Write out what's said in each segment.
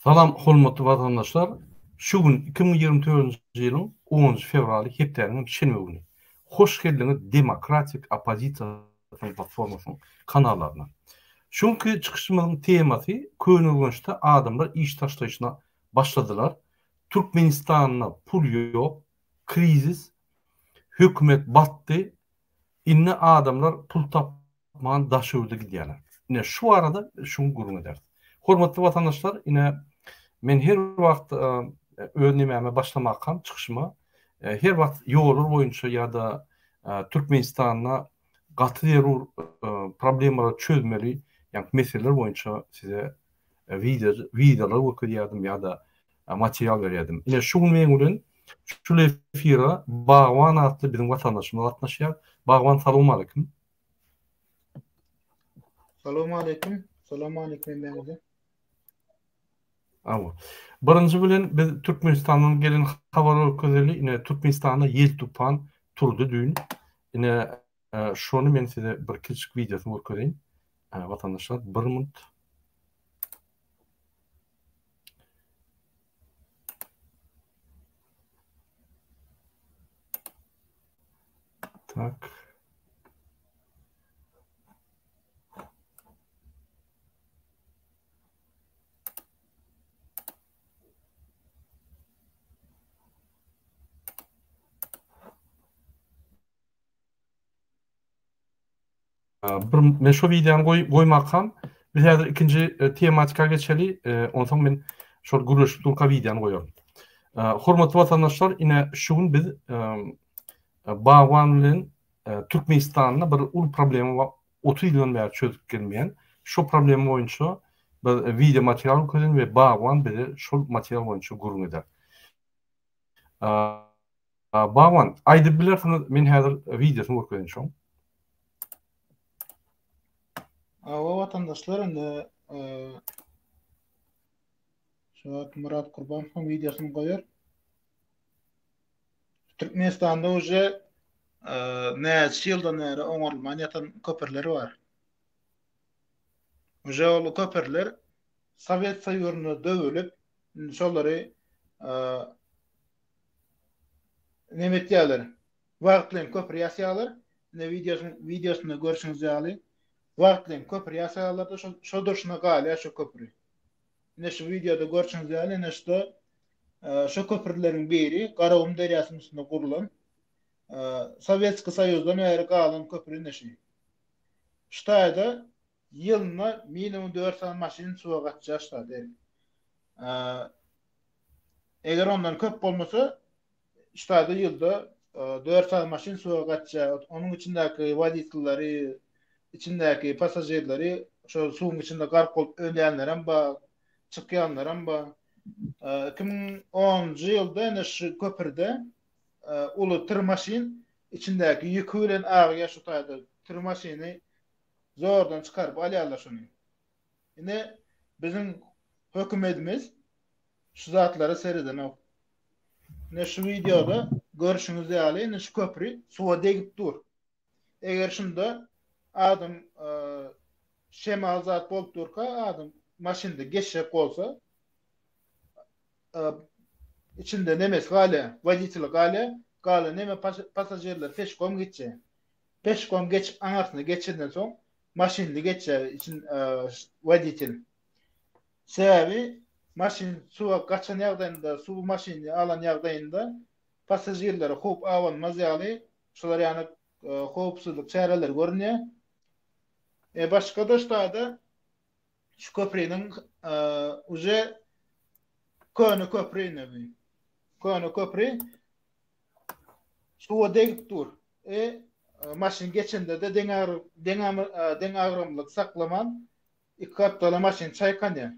Salam hormatly vatandaşlar. Şu gün 2024 ýylyň 10 fevraly hepdeniň şenbe güni. Hoş geldiňiz Demokratik Opozisiýa platformasynyň kanallarına. Şunky çykyşymyzyň temasy könülgünçde adamlar iş taşlaşyna başladylar. Türkmenistanyna pul ýok, krizis, hökümet batdy. Inne adamlar pul tapman daşöwde gidýärler. Ine şu arada şunu gurun eder. Hormatly vatandaşlar, ine men her wagt önlememe başlamakam çykyşyma her wagt ýollar boýunça ýa-da Türkmenistanyna gaty derur problemleri çözmeli ýa-da meseleler boýunça size videolar öküdýärdim ýa-da material berýärdim. Ine şu men bilen şu efira Bagwan adly bizim vatandaşymyz gatnaşýar. Bagwan, salam aleykum. Salam aleykum. Salam aleykum bende. Awa. Birinji bilen biz Türkmenistanyň gelen habar öküzeli ine Türkmenistanyna ýel tupan turdy dün. Ine şonu men size bir kiçik videosyny öküzeyim. Vatandaşlar 1 minut. Tak. Men şu videony goýmakam. Biz häzir ikinji tematika geçeli. Ondan men şol gürleşip durka videony goýarym. Hormatly vatandaşlar, ine şu gün biz Bagwan bilen Türkmenistanyna bir ul problemi bar. 30 ýyldan bäri çözüp gelmeýän. Şu problem boýunça bir video material közen we Bagwan bize şol material boýunça gurun eder. Bagwan, aýdyp bilersiňiz, men häzir videosyny öküzen şoň. Awa vatandaşlar, indi şu Murat Kurbanowyň videosyny goýar. Türkmenistanda uje näçe ýyldan bäri oňarylman ýatan köpürleri bar. Uje ol köpürler Sowet Soýuzyna döwülip, şolary nemetýärler. Wagtlyň köpür ýasaýarlar. Ne videosyny görüşiňiz ýaly. Wagtlyň köpür ýasaýarlar da şo durşuna galýar şo köpüri. Ne şu videoda görüşiňiz ýaly, ne şo köpürleriň biri Garawum derýasynyň üstünde gurulan Sowetski Soýuzdan bäri galan köpüri neşi. Ştaýda ýylyna minimum 400 maşyn suwa gatjak ştaýda. Eger ondan köp bolmasa ştaýda ýylda 400 maşyn suwa gatjak. Onuň içindäki waditlary, içindäki passajerleri şo suwun içinde gark bolup ölýänler hem bar, çykýanlar hem bar. 2010 ýylda şu köpürde ulu tır maşin içindäki ýükü bilen agyýa şu taýda tır maşyny zordan çykaryp alýarlar şonu. Ine bizim hökümetimiz şu zatlary seriden ok. Ne şu videoda görüşüňiz ýaly, ne şu köpüri suwa degip dur. Eger şunda adam şemal zat bolup durka, adam maşynda geçip bolsa içinde nemes gale, wadityly gale neme passajerler peşkom geçe. Peşkom geçip aňarsyna geçenden soň maşynly geçe için wadityl. Sebäbi maşyn suwa gaçan ýagdaýynda, suw maşyny alan ýagdaýynda passajerlere hop awanmaz ýaly, şolar ýany howpsuzlyk çäreleri görünýär. Başga da ştaýda şu köprüniň uje köni köprüni Köni köprü suwa degip dur. Maşyn geçende de deň agrymlyk saklaman iki kapdala maşyn çaýkanýar.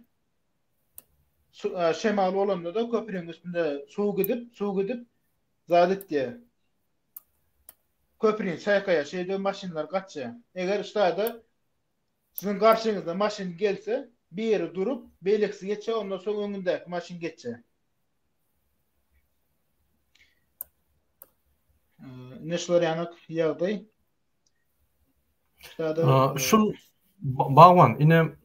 Şemal bolanda da köprüň üstünde suw gidip zadyt diýär. Köprüň çaýkaýa şeýde maşynlar gatja. Eger ştaýda sizin garşyňyzda maşyn gelse, biri durup beleksi geçe, ondan soň öňündäki maşyn geçe. Neşler ýanyk ýagdaý. Şu Bagwan, ine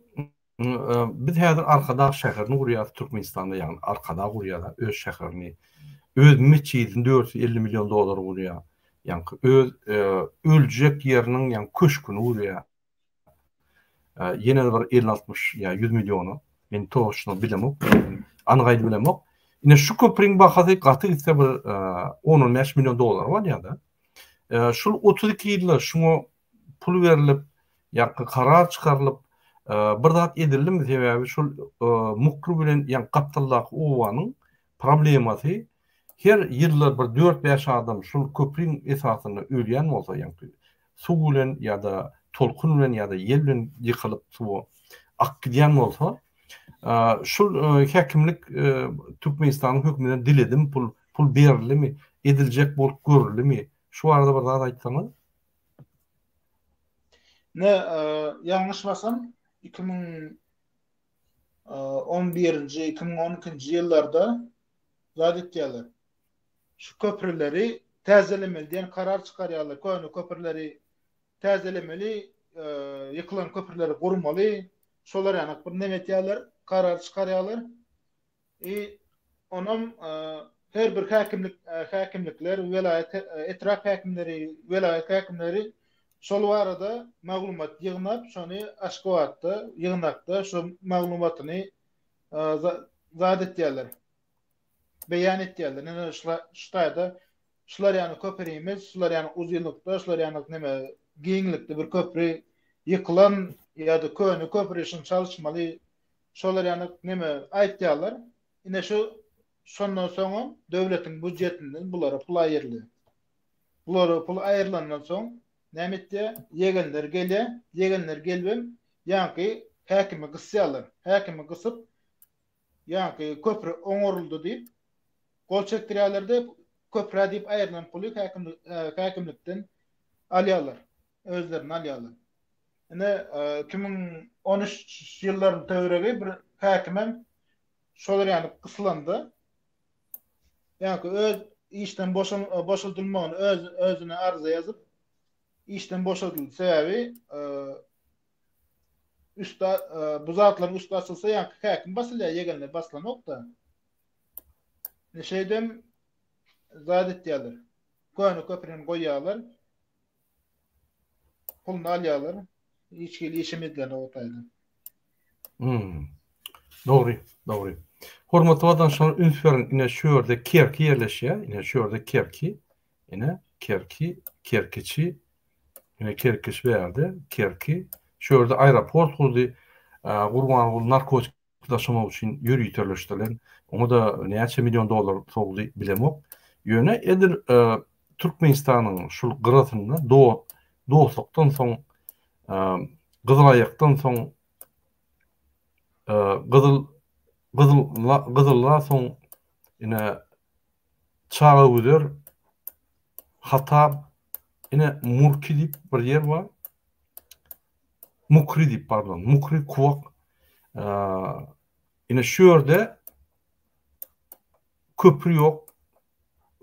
Biz häzir Arkadaş şäherini gurýar Türkmenistanda, ýagny Arkada gurýar öz şäherini. Öz meçidini 450 milyon dolar gurýar. Ýani öz öljek ýeriniň ýani köşküni gurýar. Ýene bir 50-60 ýa 100 milyonu. Men toşny bilemok, anygaýly bilemok. Ine şu köpriň bahasy gaty gitse bir 10-15 milyon dolar bolýar-da. Şul 32 ýylda şuňa pul berilip, ýa-da karar çykarylyp bir zat edildim sebäbi şul mukru bilen ýa gapdallyk owanyň problemasy her ýyllar bir 4-5 adam şul köpriň esasyny ölýän bolsa ýa-da suw bilen ýa-da tolkun bilen ýa-da ýel bilen ýykylyp suw akýan bolsa şul häkimlik Türkmenistanyň hökümetinden diledim pul berilimi ediljek bolup görüldimi şu arada bir zat aýtsaňyz. Ne ýalňyşmasam 2011-nji 2012-nji ýyllarda zat etýärler. Şu köprüleri täzelemeli diýen karar çykarýarlar. Köni köprüleri täzelemeli, ýykylan köprüleri gurmaly. Şolar ýanyk bir neme etýärler, karar çykarýarlar. Onam her bir häkimlikler, welayet etraf häkimleri, welayet häkimleri şol barada maglumat ýygnap, şonu aşgabatda, ýygnakda şu maglumatyny zat etýärler. Beýan etýärler. Näme şularda şular ýany köprümiz, şular ýany uzunlukda, şular ýany neme giňlikde bir köprü ýykylan ýa-da köni köprü üçin çalışmaly. Şolar ýany neme aýtýarlar. Ine şondan soň döwletiň budjetinden bulara pul aýryldy. Bulara pul aýrylandan soň näme etdi? Yegenler gelbem, ýa-ki häkime gysýarlar. Häkime gysyp, ýa-ki köprü oňoruldy diýip gol çekdirýärler-de köprü diýip aýrylan puly häkimlikden alýarlar. Özlerini alýarlar. Ine 2013 ýyllaryň töweregi bir häkimem şolar ýany gyslandy. Ýa-ki öz işden boşaltylmagyny özüne arza ýazyp işden boşaltyldy sebäbi bu zatlaryň üstü açylsa ýa-ki häkim basylýar, ýegenler baslanokda. Neşeýdem zat etýärler. Köni köprüni goýýarlar. Pulny alýarlar. Hiç geli işemediler otayda. Doğru. Hormatly watanşaryň ünsüň ine şu ýerde Kerki ýerleşýär. Ine şu ýerde Kerki. Ine Kerkiçi. Ine Kerkiç berdi. Kerki. Şu ýerde aeroport kurdy. Gurban narkotik taşıma üçin ýöri ýeterleşdiler. Onu da näçe milyon dolar togdy bilemok. Ýöne edir Türkmenistanyň şul gyratynda doýsakdan soň Gyzylayakdan soň Gyzylla soň ine Çağıwder Hatap ine Murki diýip bir ýer bar. Mukri Kuwak ine şu ýerde köprü ýok.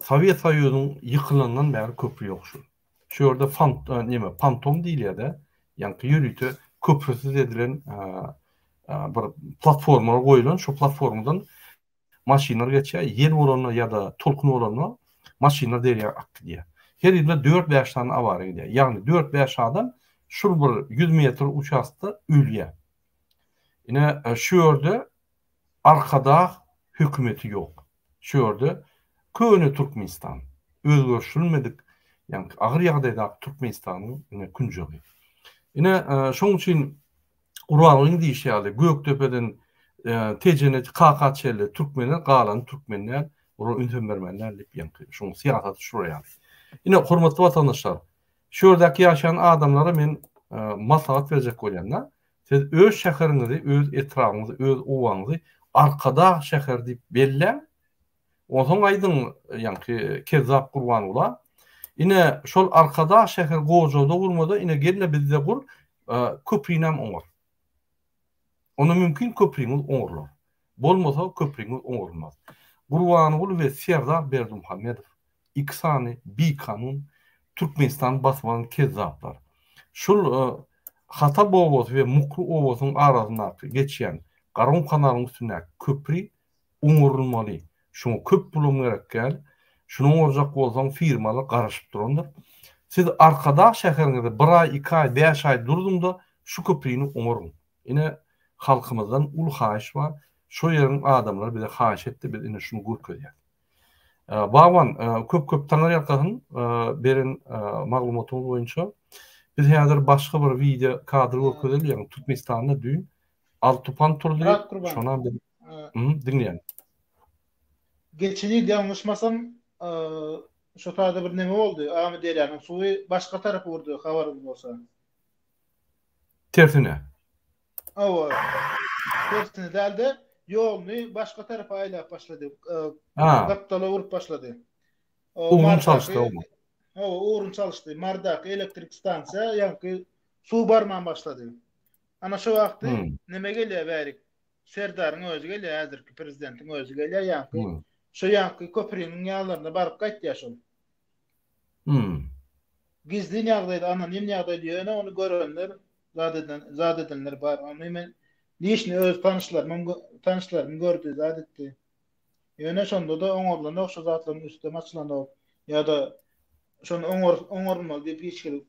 Sovet Soýuzynyň ýykylandan bäri köprü ýok şu. Şu ýerde fantom diýilýär-de. Ýani ýürüýte köprüsiz edilen bir platforma goýulan, şu platformadan maşinalar geçýär, ýer bolanyna ýa-da tolkun bolanyna maşinalar derýär akdyýar. Her ýylda 4-5 tane awara gidýär. Ýagny 4-5 adam şul bir 100 metr uçakda ölýär. Ine şu ýerde arkada hökümeti ýok. Şu ýerde köni Türkmenistan özgörüşilmedik. Ýani agyr ýagdaýda Türkmenistanyň künjegi. Ine şoň üçin Uralgyň diýişýärdi. Göktöpeden tejene KKÇ'li Türkmenler, galan Türkmenler, ora ünsün bermenler diýip ýa-ni şoň siýasaty şuraya. Ine hormatly watandaşlar, şu ýerdäki ýaşaýan adamlara men maslahat berjek bolýanlar. Siz öz şäheriňizi, öz etragyňyzy, öz owaňyzy arkada şäher diýip belläň. Oňsoň aýdyn ýa-ni kezzap gurban bolar. Ine şol arkada şäher goýjada gurmada ine gelne bizde gur köprünem oňar. Ona mümkin köprüňiz oňarlar. Bolmasa köprüňiz oňarlmaz. Gurbanyňyz we Serdar Berdimuhammedow İksany, Bikanun, Türkmenistan basman kezzaplar. Şol Hatap obosu ve Mukru obosunun arasında geçen Garon kanalının üstüne köprü uğurulmalı. Şunu köp bulun gerek gel. Şunu olacak olsan firmalar karışıp durumdur. Siz arkada şehrinizde 1 ay, 2 ay, 5 ay durdum şu köprüyü umurun. Yine halkımızdan ul hayiş var. Şu yerin adamları bir de hayiş etti. Bir de şunu gürkölüyor. Bağvan köp tanar yakın berin maglumatımız boyunca biz hazır başka bir video kadrı gürkölüyor. Yani Türkmenistan'da düğün Altupan turdu. Murat Kurban. Şuna bir dinleyen. Geçen yıl yanlışmasam şu taýda bir neme oldu. Ahmet Deryanın suyu başka tarafı vurdu habarınız olsa. Tersine. Ava. Tersine däldi. Yolunu başka tarafa aylap başladı. Gaptala vurup başladı. Uğrun çalıştı o mu? Uğrun çalıştı. Mardaki elektrik stansiya yankı su barman başladı. Ana şu wagty neme gelýär bärik? Serdarın özü gelýär, häzirki prezidentin özü gelýär yankı. Şu yankı köprünün ýağlaryna baryp gaýtýaşyl. Gizli ýagdaýda, anonim ýagdaýda ýöne onu görenler, zat edenler bar. Onu men niçin öz tanışlarym gördü, zat etdi. Ýöne şonda da oňorlaryň okşa zatlaryň üstüne maçlanyp ýa-da şonu oňormaly diýip hiçkili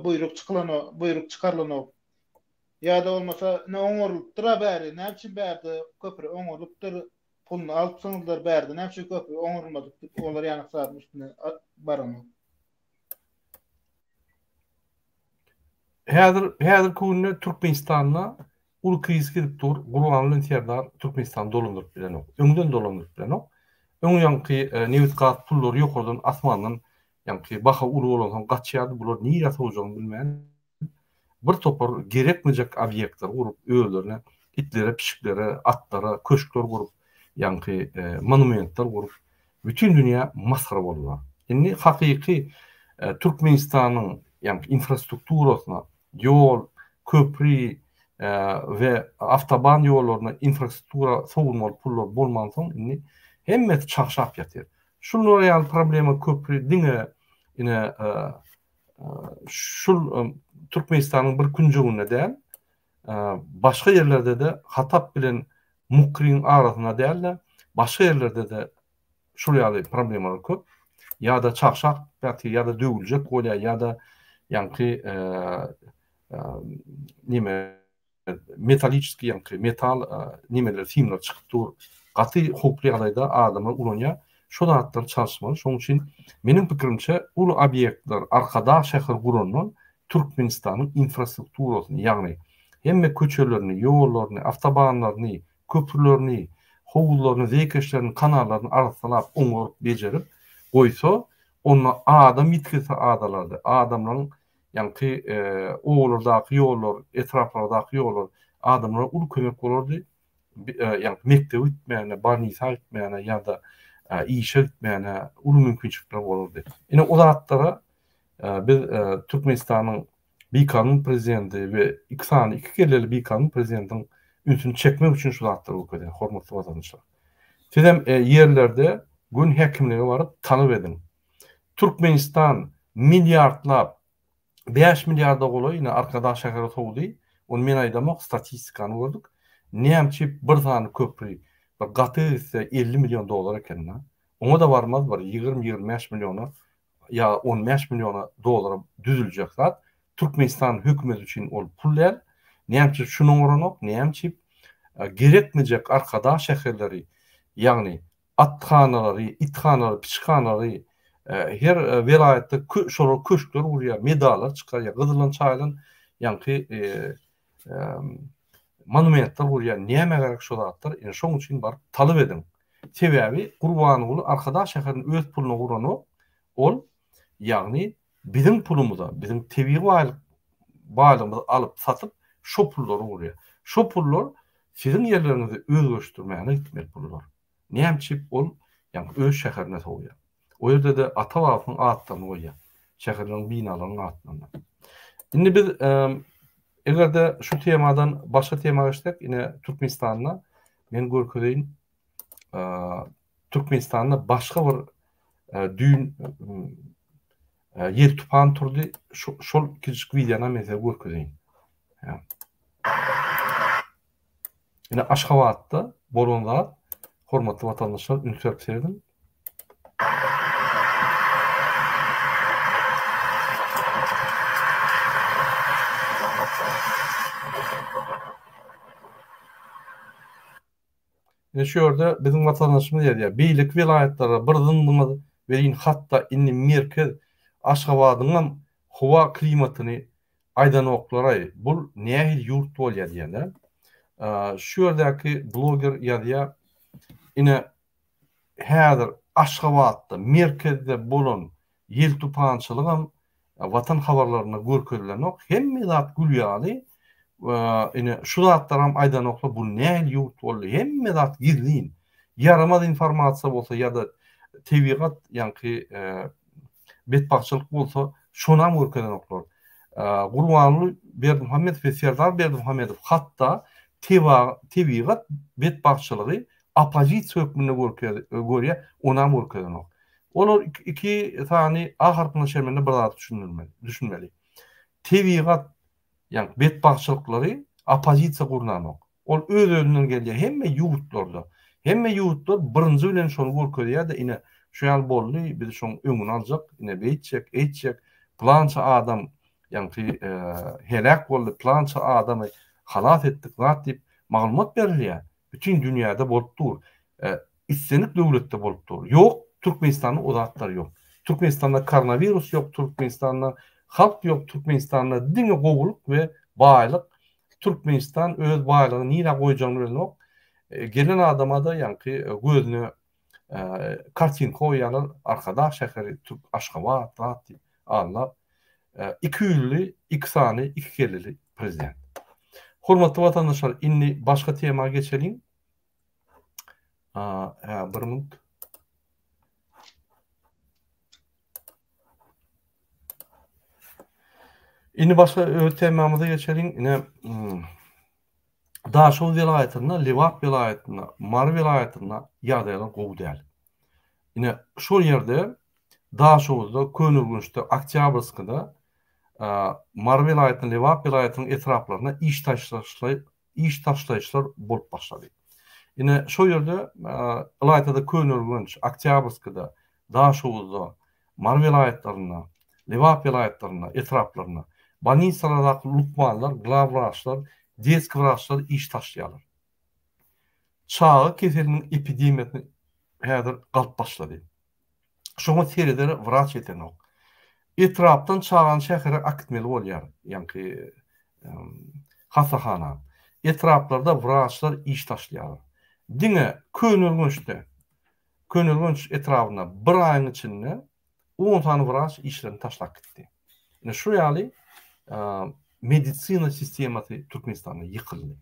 buyruk çykarlanyp ýa-da bolmasa ne oňorlukdyr bäri, näçin bärdi köprü oňorlukdyr, pulunu alyp soňlar bärdi, näçin köprü oňormadyk diýip olar ýany saat üstüne barany. Häzir künde Türkmenistan'a ul kriz girip dur. Gurbanly terdar Türkmenistan dolandyryp bilen. Öňden dolandyryp bilen. Öň ýanky newit gat pullary ýokardan asmandan ýanky baha ulu bolan gaçýardy. Bular niýe ýatyjygyny bilmän. Bir topar gerekmejek obyektler gurup öýlerine, itlere, pişiklere, atlara, köşkler gurup, ýanky monumentler gurup, bütün dünýä masara bolýar. Indi hakyky Türkmenistanyň ýanky infrastrukturasyna, ýol, köprü ve avtoban ýollaryna infrastruktura sowunmaly pullar bolmansoň indi hemme çakşap ýatyr. Şunlar ýaly problema köprü diňe ine şul Türkmenistan'ın bir küncüğüne däl, başka yerlerde de Hatap bilen Mukri'nin arasına däl, başka yerlerde de şuryaly problemler köp. Ya da çakşak ya da döwüljek bolýar ya da ýanky nime metaliçki ýanky metal nimeler filmler çykyp dur. Gaty hukukly ýagdaýda adamlar ulanýar. Şol atlar çalışmaly. Şoň üçin menin pikirimçe ulu obyektler arkada şäher guranlar Türkmenistan'ın infrastrukturasyny, ýagny hemme köçelerini, ýollaryny, avtobanlaryny, köprülerini, howullaryny, zekeşlerini, kanallaryny arasylap, oňorup, bejerip goýsa, onu adam ýetkilse adalarda, adamlaryň ýanky oğullardaky ýollar, etraflardaky ýollar adamlara ulu kömek bolardy. Ýanky mektep gitmäne, barnisa gitmäne ýa-da işe gitmäne ulu mümkinçilikler bolardy. Ine o zatlara biz Türkmenistan'ın BİKA'nın prezidenti ve iki kelleli BİKA'nın prezidentinin ünsünü çekmek için şu zatları okudu. Hormatly vatandaşlar. Sizem yerlerde gün hekimliği varıp tanıp edin. Türkmenistan milyardlap 5 milyarda goly yine arkada şäher towdy. Onu men aýdamak statistikany gördük. Näçe bir tane köprü gaty ise 50 milyon dolar eken. Ona da varmaz var 20-25 milyona ya 15 milyona dolara düzülecek zat. Türkmenistan hükümeti için ol pullar. Näçe şunun oranok, näçe gerekmeyecek arkada şäherleri, ýagny atxanalary, itxanalary, piçxanalary her vilayetde şol köşkler urýar, medallar çykarýar, Gyzylan çaýdan ýanky monumentler urýar. Näme gerek şol zatlar? Şoň üçin bar talyp edin. Sebäbi Gurbanyň arkada şäheriniň öz puluna urany ol, ýagny bizim pulumuza, bizim tebii baýlygymyzy alyp satyp şo pullary urýar. Şo pullar sizin yerlerinizi özleştirmeyene gitmeli pullar. Näçe ol, ýani öz şäherine soýar. O ýerde de ata wagtynyň atlaryny goýar. Şäheriniň binalarynyň atlaryny. Indi biz egerde şu temadan başga tema geçsek, ine Türkmenistan'a men görkedeýin Türkmenistan'da başka bir düğün yer tupan turdy. Şol kiçik videona mesela görkedeýin. Yani. Yine Aşgabat'ta bolonlar, hormatly vatandaşlar, ünitörp serdim. Şu ýerde bizim vatandaşymyz ýa-da beýlik vilayatlary birden berin hatda inni merkez Aşgabatyň howa klimatyny aýdan oklaray. Bul nähil ýurt bolýar diýende. Şu ýerdäki bloger ýa-da ine häzir Aşgabatda merkezde bolan ýel tupançylygam watan habarlaryna görkezlenok. Hemme zat gülýaly. Ine şu zatlaram aýdan okla bu nähil ýurt boldy. Hemme zat gizlin. Yaramaz informasiýa bolsa ýa-da tebigat ýa-ni betbaçylyk bolsa şonam görkezlen oklar. Gurbanly Berdimuhammedow we Serdar Berdimuhammedow hatda tebigat betbaçylygy opozisiýa hökmüne görýär, onam görkezlenok. Olar iki tany ahyrkyna şermende bir zat düşünmeli. Tebigat yani betbaçylyklary opozisiýa gurnanok. Ol öz-özünden gelýär. Hemme ýurtlarda, hemme ýurtlar birinji bilen şonu görkezýär-de ine şu ýal boldy, biz şoň öňüni aljak, ine beýtjek, plança adam ýa-ni helak boldy, plança adamy halat etdik zat diýip maglumat berilýär. Bütün dünýäde bolup dur. İssenik döwletde bolup dur. Ýok, Türkmenistanda o zatlar ýok. Türkmenistanda koronavirus ýok, Türkmenistanda halk ýok, Türkmenistanda diňe gowuluk we baýlyk. Türkmenistan öz baýlygyny nire goýjagyny bilmek. Gelen adama da ýa-ni gözüne kartin koýýarlar, arkadaş şäheri Türk Aşgabat diýip anlap. 2 ýylly, 2 sany, 2 kellili prezident. Hormatly vatandaşlar, inni başga tema geçelim. Bir minut. Inni başga temamyza geçelim. Ine Daşow vilayatyna, Liwat vilayatyna, Mar vilayatyna ýagdaýlar gowy däl. Ine şol ýerde Daşowda, Könülgünçde, Oktyabrskada Mar vilayatynyň, Liwat vilayatynyň etraplaryna iş taşlaýçylar bolup başlady. Ine şo ýerde Ilaytada, Könülgünç, Oktyabrskada, Daşowda, Mar vilayatlaryna, Liwat vilayatlaryna etraplaryna Banisalarda lukmanlar, glavraçlar, deskvraçlar iş taşlaýarlar. Çağı keseliniň epidemiýasyny häzir galyp başlady. Şoňa seredere wraç etenok. Etrapdan çağan şähere akitmeli bolýar. Ýa-ni hasahana. Etraplarda wraçlar iş taşlaýarlar. Diňe Könülgünç etrabyna bir aýyň içinde 10 tane wraç işlerini taşlap gitdi. Ine şu ýaly medisina sistemasy Türkmenistanda ýykyldy.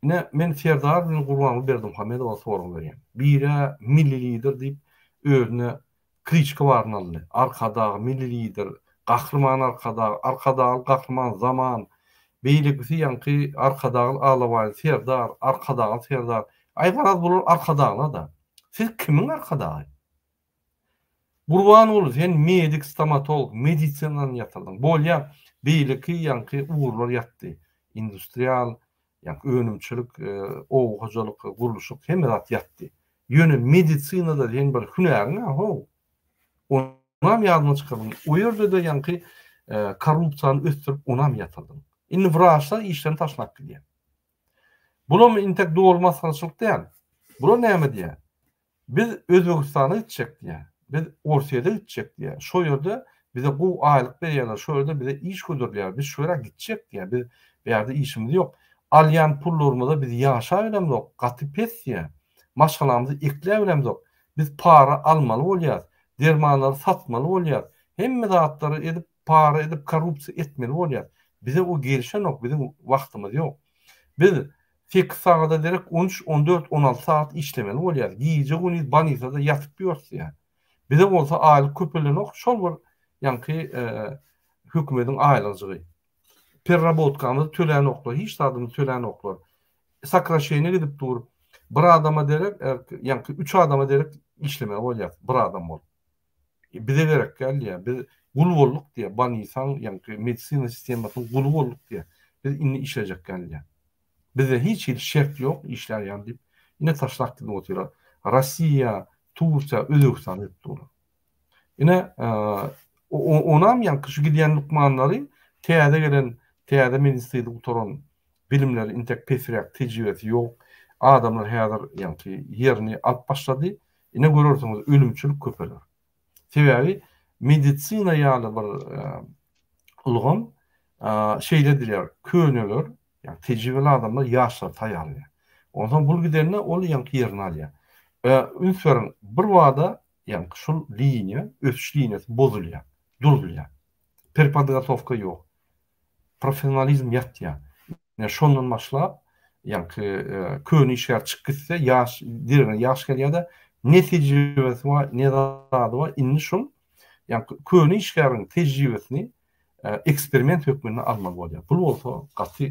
Ine men Serdar Gurbanly Berdimuhammedow soragy berýän. Bire milli lider diýip özüne kriçka barny aldy. Arkadagy milli lider, gahrman arkadagy gahrman zaman, beýlekisi ýa-ni arkadagy alabaý Serdar. Aýgaraz bolar arkadagylar da. Siz kimiň arkadagy? Gurban bolup sen medik, stomatolog, medisinany ýatyrdın. Bolýar beýleki ýa-ni uğurlar ýatdy. Industrial, ýa-ni önümçilik, owajalyk, guruluşyk hemme zat ýatdy. Ýöne medisinada diýen bir hünäriň ho. Onam ýadyma çykardym. O ýerde de ýa-ni korrupsiýany östürip onam ýatyrdyň. Indi wraçlar işlerini taşlap gidýär. Bular intek dolmasylyk däl. Bular näme diýär? Biz Özbegistana gitjek diýär. Biz Orsiýada gitjek diýär. Şo ýerde bize bu aýlyk berýärler, şo ýerde bize iş götürýär. Biz şo ýere gitjek diýär. Biz bu ýerde işimiz ýok. Alýan pullarymyza biz ýaşa bilemok, gaty pensiýa, maşgalamyzy ekle bilemok. Biz para almaly bolýar, dermanlary satmaly bolýar. Hemme zatlary edip para edip korrupsiýa etmeli bolýar. Bize o gelişenok, bizim wagtymyz ýok. Biz 8 sagada derek 13, 14, 16 saat işlemeli bolýar. Giýje güni banisada ýatyp ýörse. Bize bolsa aýlyk köpelenok, şol bir ýa-ni hökümetiň aýlygy. Perrabotkamy tölen oklar, hiç tadymy tölen oklar. Sakraşeýine gidip dur. Bir adama derek, ýa-ni 3 adama derek işlemeli bolýar. Bir adam bol. Bize gerek gelýär. Biz gul bolduk diye, banisan, ýa-ni medisina sistemasyny gul bolduk diye. Biz inni işleyecek geldi. Bize hiç şart yok işler yani deyip yine taşlak gibi oturuyor. Rusya, Turkiya, Özbekistan ettiler. Yine onam yankı şu gidiyen lukmanları teyade gelen teyade ministriydi utoran bilimler intek pesirek tecrübesi yok. Adamlar hayadar yankı yerini alt başladı. Yine görürsünüz ölümçülük köpeler. Sebebi medisina yağlı bir ulğam şeyde diler köneler yani tecrübeli adamlar yaşlar tayarlı. Ondan bul giderine ol yankı yerini alıyor. Ünsörün bir vada yani şul linye, ötüş linyesi bozuluyor, duruluyor. Perpadatovka yok. Profesyonalizm yat ya. Yani şondan başlap yani köni işler çıkıtsa yaş direne yaş geliyor da ne tecrübesi var ne dadı var inni şun yani köni işlerin tecrübesini eksperiment hükmünde almak oluyor. Bu olsa katı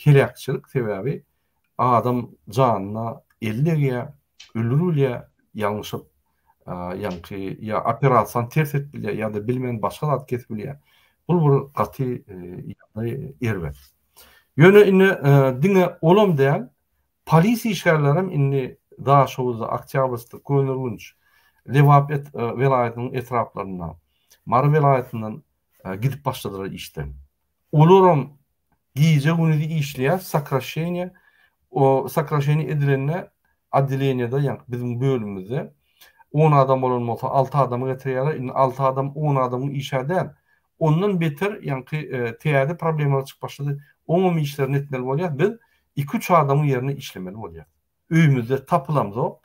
hilakçılık sebebi adam canına 50'ye ölürüyle yanlışıp yani ya operasyon ters etbiliyor ya da bilmeyen başka da kesbiliyor. Bu katı erber. Yönü inni dine olum değil polis işgärlerim inni daha şoğuzda Oktyabr'da Könürünç Levapet velayetinin etraflarına Mar velayetinden gidip başladılar işten. Olurum giyece günü işleyen sakraşeni o sakraşeni edilenine adliyenede yani bizim bölümümüzde 10 adam olsa 6 adamı getiriyorlar. 6 adam 10 adamı iş eden. Ondan beter yani teyade problemler çıkıp başladı. Onun işlerini etmeli oluyor. Biz 2-3 adamın yerine işlemeli oluyor. Öyümüzde tapılamız o.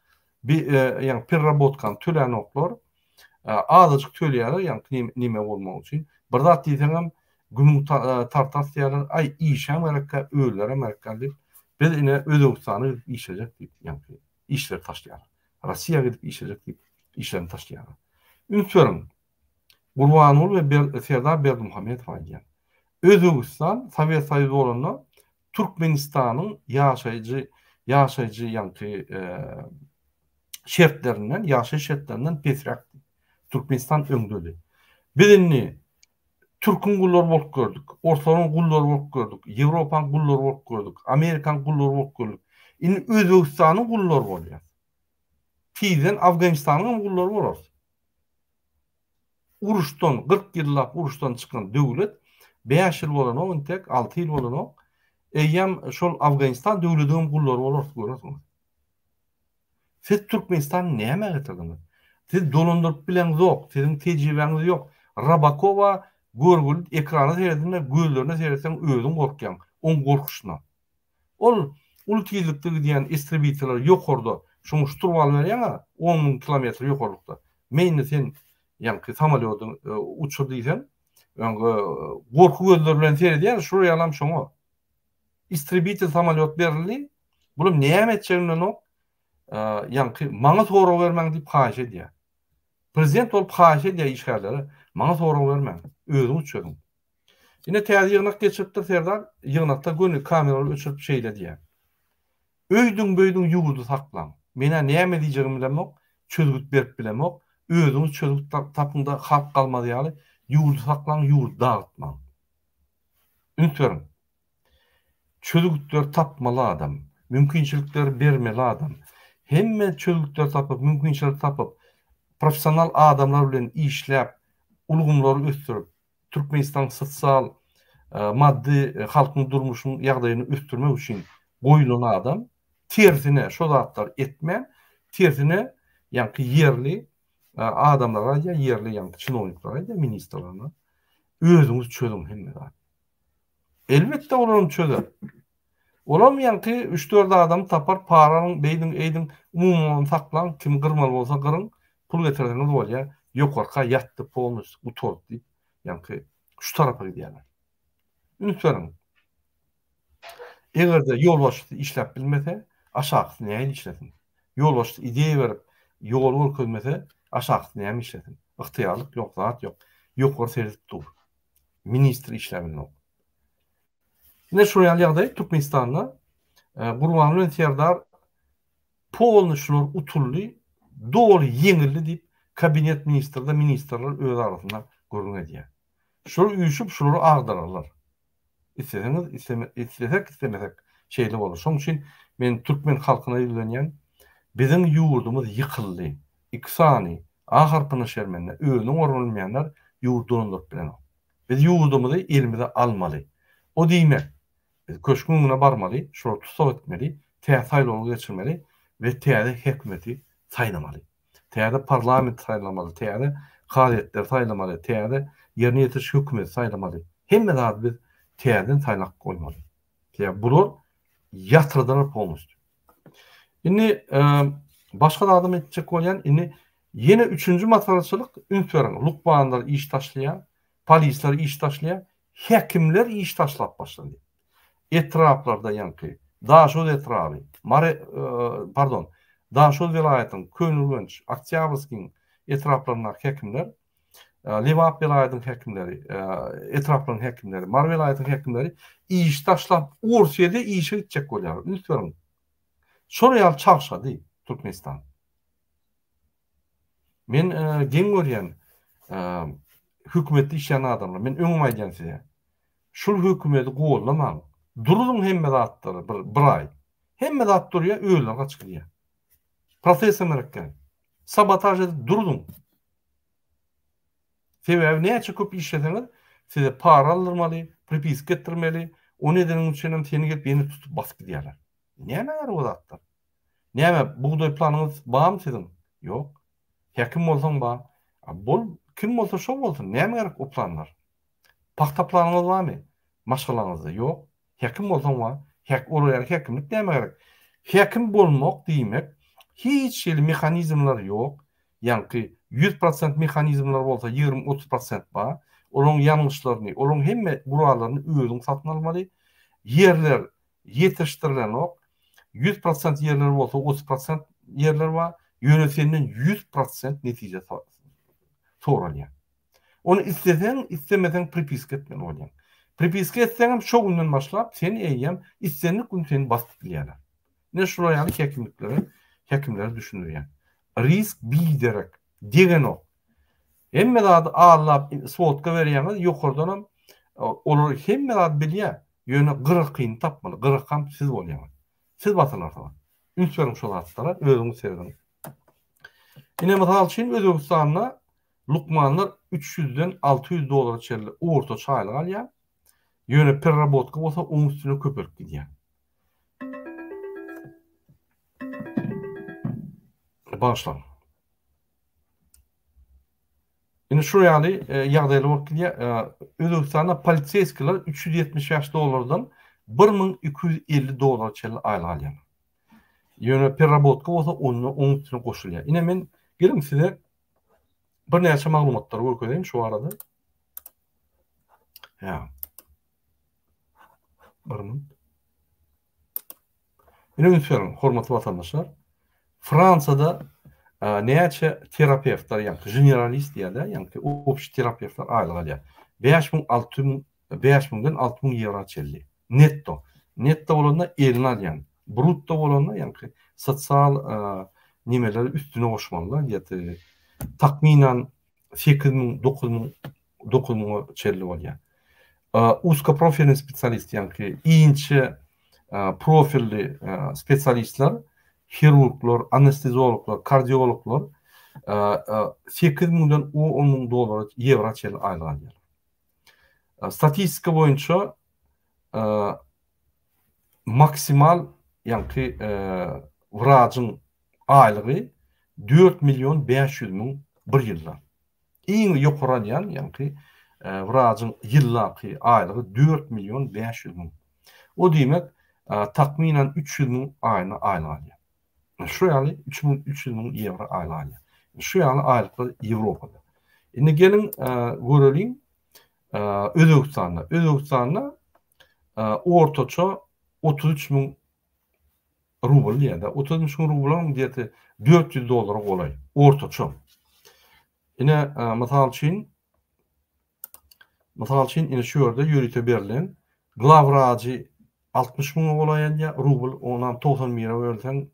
Bir yani pirrabotkan tölen oklar. Azıcık töleyeler yani nime olmak için. Burada diyeceğim günün tartas diyorlar. Ay işe Amerika öğüler Amerika deyip biz yine Özbekistan'ı işleyecek deyip yani işler taşlayalım. Rusya'ya gidip işleyecek deyip işlerini taşlayalım. Ünsörüm Gurbanul ve Serdar Berdimuhammed Fayyan. Özbekistan Sovyet Soyuzu olanı Türkmenistan'ın yaşayıcı yani şartlarından, yaşayış şartlarından petrak. Türkmenistan öngördü. Birini Türk'ün gulları bolup gördük. Ortaların gulları bolup gördük. Avrupa'nın gulları bolup gördük. Amerikan gulları bolup gördük. İni Özbekistan'ın gulları boluyor. Tiden Afganistan'ın gulları bolar. Uruştan 40 yıllap uruştan çıkan döwlet 5 yıl bolan o tek 6 yıl bolan o eýem şol Afganistan döwletiniň gullary bolar görürsüňiz. Siz Türkmenistan näme getirdiňiz? Siz dolandyryp bilen zok, siziň tejribeňiz ýok. Rabakova görgül ekrana seyredinde gözlerine seyretsen özüň gorkýan, on gorkuşna. Ol ultiýlykda diýen istribitler ýokarda şoň şturwal berýär, 10.000 kilometr ýokarlykda. Meýne sen yani samolyotun uçurduysan yani korku gözler bilen seyredýär şuraya alam şoňa istribitel samolyot berildi bulum näme etjegimden ok yani maňa soraw bermäň diýip haýy edýär prezident bolup haýy edýär işgärlere maňa soraw bermäň özüň uçurdun ine täze ýygnak geçiripdir Serdar ýygnakda gönül kameraly uçurup şeýledýär öýdüň böýdüň ýurdu saklan mena näme diýjegim bilen ok çözgüt berip bilen ok özüňiz çözüp tapynda halk kalmady ýaly ýurdu saklan ýurdu dağıtmaň. Ünsörüm. Çözgütler tapmaly adam, mümkinçilikler bermeli adam. Hemme çözgütler tapyp, mümkinçilik tapyp, professional adamlar bilen işläp, ulgumlary östürüp, Türkmenistan sosial, maddi halkyň durmuşynyň ýagdaýyny östürmek üçin goýulan adam tersine şo zatlar etmän, tersine ýa-ni yerli adamlara ya yerli yani çinovniklara ya ministrlarına özünüz çözün hemme. Elbette olanı çözer. Olam yani 3-4 adam tapar paranın beydin eydin umumunu saklan kim kırmalı olsa kırın pul getirdiğiniz var ya yok arka yattı polnus utor deyip yani şu tarafa gidiyorlar. Ünütlerim. Eğer de yol başlığı işlep bilmese aşağısı neyle işletin. Yol başlığı ideyi verip yol koymese aşağısı neyle işletin. İhtiyarlık yok, zat yok. Yok var seyredip dur. Ministri işleminin yok. Yine şuraya ýagdaý Türkmenistan'da Gurbanul Serdar polnuşlar utully doğru yeňildi diýip kabinet ministrler öz arasynda görüň edýär. Şol üýşüp şolary agdararlar. İsteseniz istemesek şeyli olur. Şoň üçin men türkmen halkyna ýüzlenýän bizim ýurdumuz ýykyldy. İksany, ahyrpyny şermenle öňüň orulmaýanlar ýurduny bilen. Biz ýurdumuzy elimize almaly. O diýmek, biz köşküňe barmaly, şol tutsak etmeli, täsirli geçirmeli we täze häkmeti saýlamaly. Täze parlament saýlamaly, täze gazetler saýlamaly, täze ýerine ýetiriş hökümeti saýlamaly. Hemme zat biz täzen saýlak goýmaly. Ya bular ýatyrdylar polностью. Indi başga adam etjek bolýan, indi ýene 3-nji maslahatçylyk ünsüren, lukmanlar iş taşlaýan, polisler iş taşlaýan, häkimler iş taşlap başlandy. Etraplarda ýanky, Daşol etrapy, Daşol vilayatynyň Könülgenç, Oktyabrskiň etraplarynda häkimler, Lewap vilayatynyň häkimleri, etraplaryň häkimleri, Mar vilayatynyň häkimleri iş taşlap Ursiýede işe gitjek bolýar. Ünsüren. Şoraýal çagşady Türkmenistan. Men geň görýän hökümetde işleyen adamlar, men öňüme aýdýan size. Şol hökümeti gollamaň. Durulun hemme zatlary bir ay. Hemme zat durýar, öýler gaçylýar. Prosesem merekken. Sabotaj edip durulun. Sebebi näçe köp işleseňiz, size para aldyrmaly, pripiska etdirmeli. O nedeniň üçin hem seni gelip beni tutup basyp gidýärler. Näme o zatlar? Näme buğday planınız barmy sizin? Ýok. Häkim bolsaň bar. Bol kim bolsa şo bolsun. Näme gerek o planlar? Paxta planınız barmy? Maşgalaryňyzda ýok. Häkim bolsaň bar. Oraya häkimlik näme gerek? Häkim bolmak diýmek hiç şeýle mehanizmler ýok. Ýani 100% mehanizmler bolsa 20-30% bar. Olaryň ýangyşlaryny, olaryň hemme guralaryny özüň satyn almaly. Yerler ýetişdirilen ok. 100% yerler bolsa 30% yerler var. Ýönetenden 100% netije soralýar. Onu istesen, istemesen pripiska etmeli bolýar. Pripiska etseňem şo günden başlap sen eýýem, istenlik gün seni basyp bilýärler. Ne şoýaly häkimler düşünýär. Risk biderek degen o. Hemme zat ağlap sotka berýäňiz ýokardanam olar hemme zat bilýär. Ýöne gyrykyn tapmaly. Gyrykam siz bolýarsyz. Siz batylarsınız. Ünsüren şol zatlara özüňiz sevdiňiz. Ine mysal üçin Özbekistanda lukmanlar 300-den 600 dolara çelli orta çaylyk alýar. Ýöne perrabotka bolsa oň üstüne köpürip gidýär. Başlan. Ine şu ýaly ýagdaýlar bolup gidýär. Özbekistanda polisiýskiler 370 dolardan 1250 dolara çelli aýlyk alýar. Ýöne perrabotka bolsa oň üstüne goşulýar. Ine men gelim size bir näçe maglumatlar görkezeyim şu arada. Ya. Ine ünsüren, hormatly vatandaşlar. Fransada näçe terapewtlar, ýani generalist ýa-da ýani opşy terapewtlar aýlyk alýar. 5000-den 6000 euro çelli. Netto. Netto bolanda elini alýan. Brutto bolanda ýani sosial nimeleri üstüne goşmalylar. Ýa-da takminan 8000-9000 çelli bolýar. Uska profilli spesialist ýani inçe profilli spesialistler, hirurglar, anesteziologlar, kardiologlar 8000-den 10.000 dolar euro çelli aýlyk alýar. Statistika boýunça maksimal ýani wraçyň aýlygy 4.500.000 bir ýylda. Iň ýokary ýani wraçyň ýyllaky aýlygy 4.500.000. O diýmek takminan 300.000 aýlyk alýar. Şu ýaly 300.000 euro aýlyk alýar. Şu ýaly aýlyklar Ýewropada. Indi gelin görelim Özbekistanda ortaça 33.000 rubl ýa-da 33.000 rublyň diýeti 400 dolara golay. Ortaça. Ine mysal üçin ine şu ýerde ýürüte berilen glavraji 60.000 golaýan rubl, ondan 90 euro bölsen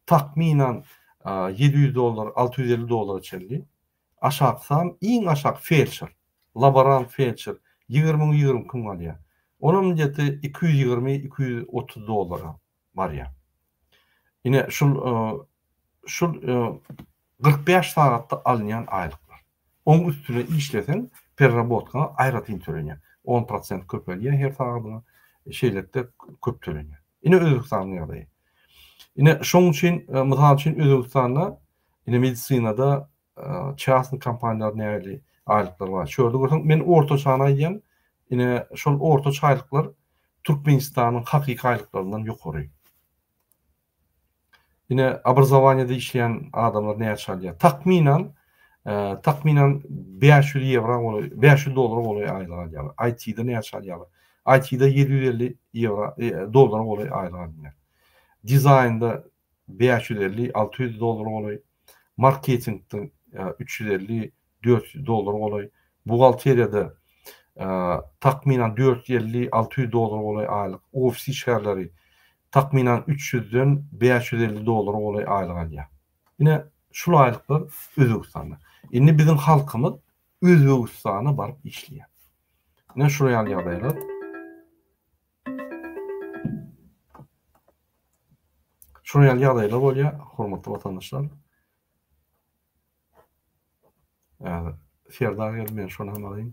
takminan 700 dolar, 650 dolara çelli. Aşaksam iň aşak felçer, laborant felçer 20 gün alýar. Onun ücreti 220-230 dolara var ya. Yine şul 45 saatte alınyan aylıklar. Onun üstüne işleten perrabotka ayratin törenýär. 10% köpelýär her saatyna şeylerde köp törenýär. Yine Özbekistan'ın ýagdaýy. Yine şoň üçin mysal üçin Özbekistanda yine medisinada çağsın kampanyalar näli aylıklar var. Şöyle görsen men orta çağına diýen yine şol orta çaylıklar Türkmenistanyň hakyky aylıklaryndan ýokary. Yine obrazowaniýada işleyen adamlar näme çalýar? Takminan 500 euro bolar, 500 dolar bolar aýlyga alýar. IT'de näme çalýar? IT'de 750 euro dolar bolar aýlyga alýar. Dizaynda 550-600 dolar bolar. Marketingde 350-400 dolar bolar. Buhalteriýada takminan 450-600 dolar bolar aýlyk. Ofis işgärleri takminan 300'den 550 dolar bolar aýlyga alýar. Yine şul aýlyklar Özbekistanda. Indi bizim halkymyz Özbekistana baryp işleýär. Ne şuraya ýagdaýlar. Şuraya ýagdaýlar bolýar, hormatly vatandaşlar. Serdar gelmeýän şonu hamalyň.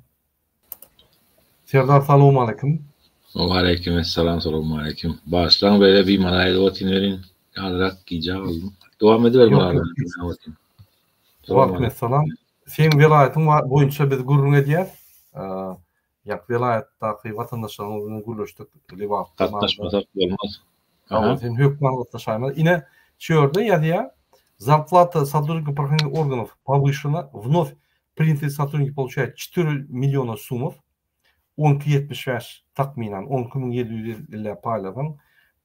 Serdar salamu alaykum. Aleyküm selam, selamun aleyküm. Baştan böyle bir manayla otinlerin alarak giyeceği oldum. Devam ediver manayla. Aleyküm selam. Sen vilayetin boyunca biz gurrun edýär. Yak vilayetdaki vatandaşlarymyzyň gürleşdik. Katnaşmasak olmaz. Ama sen hökümatla şaýmaly. Ine şöýerde ýazýar. Зарплата сотрудников правоохранительных органов повышена. Вновь принятые сотрудники получают 4 миллиона сумов. 12.75 takminan 10.750 payladan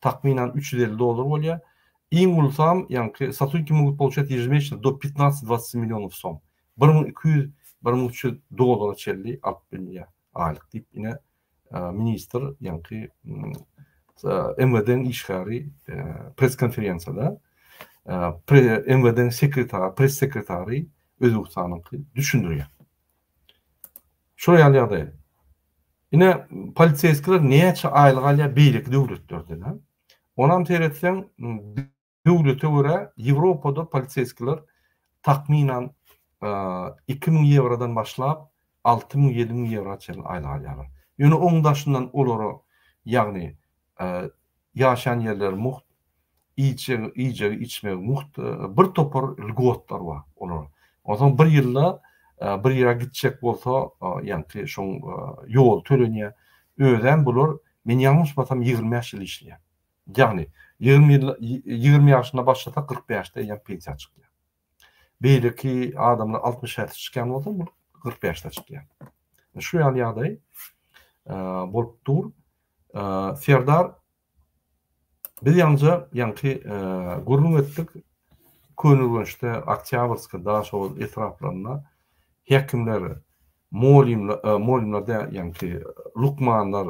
takminan 350 dolar bolýar. Iň ulsam, ýani сотрудники могут получать ежемесячно до 15-20 миллионов сом. 1200-1300 dolara çelli alyp bilýär aýlyk diýip ine minister ýani MVD'nin işgäri pres konferensiýada MVD'nin sekretary, pres sekretary Özbekistanyňky düşündirýär. Şuraya ýagdaý. Yine politsiyeskler näçe aýlyk alýar beýlik döwletlerden. Onam teretsen döwlete görä Ýewropada politsiyeskler takminan 2000 eurodan başlap 6000-7000 euro çenli aýlyk alýar. Ýöne oňdaşyndan olary ýagny ýaşan ýerler muht, iýje içmek muht, bir topar lgotlar var olar. Ondan bir ýylda bir ýere gitjek bolsa, ýani şoň ýol tölenýär. Öýden bular men ýalňyş batam 20 ýaş ýyl işleýär. Ýagny 20 ýaşynda başlasa 45-de ýa pensiýa çykýar. Beýleki adamlar 60 ýaşa çykýan bolsa, bu 45-de çykýar. Şu ýagdaý bolup dur. Serdar biz ýalnıja ýani gurrun etdik. Könülgünçde Oktyabrska daş o etraflarına hekimler, molimler da ýani lukmanlar,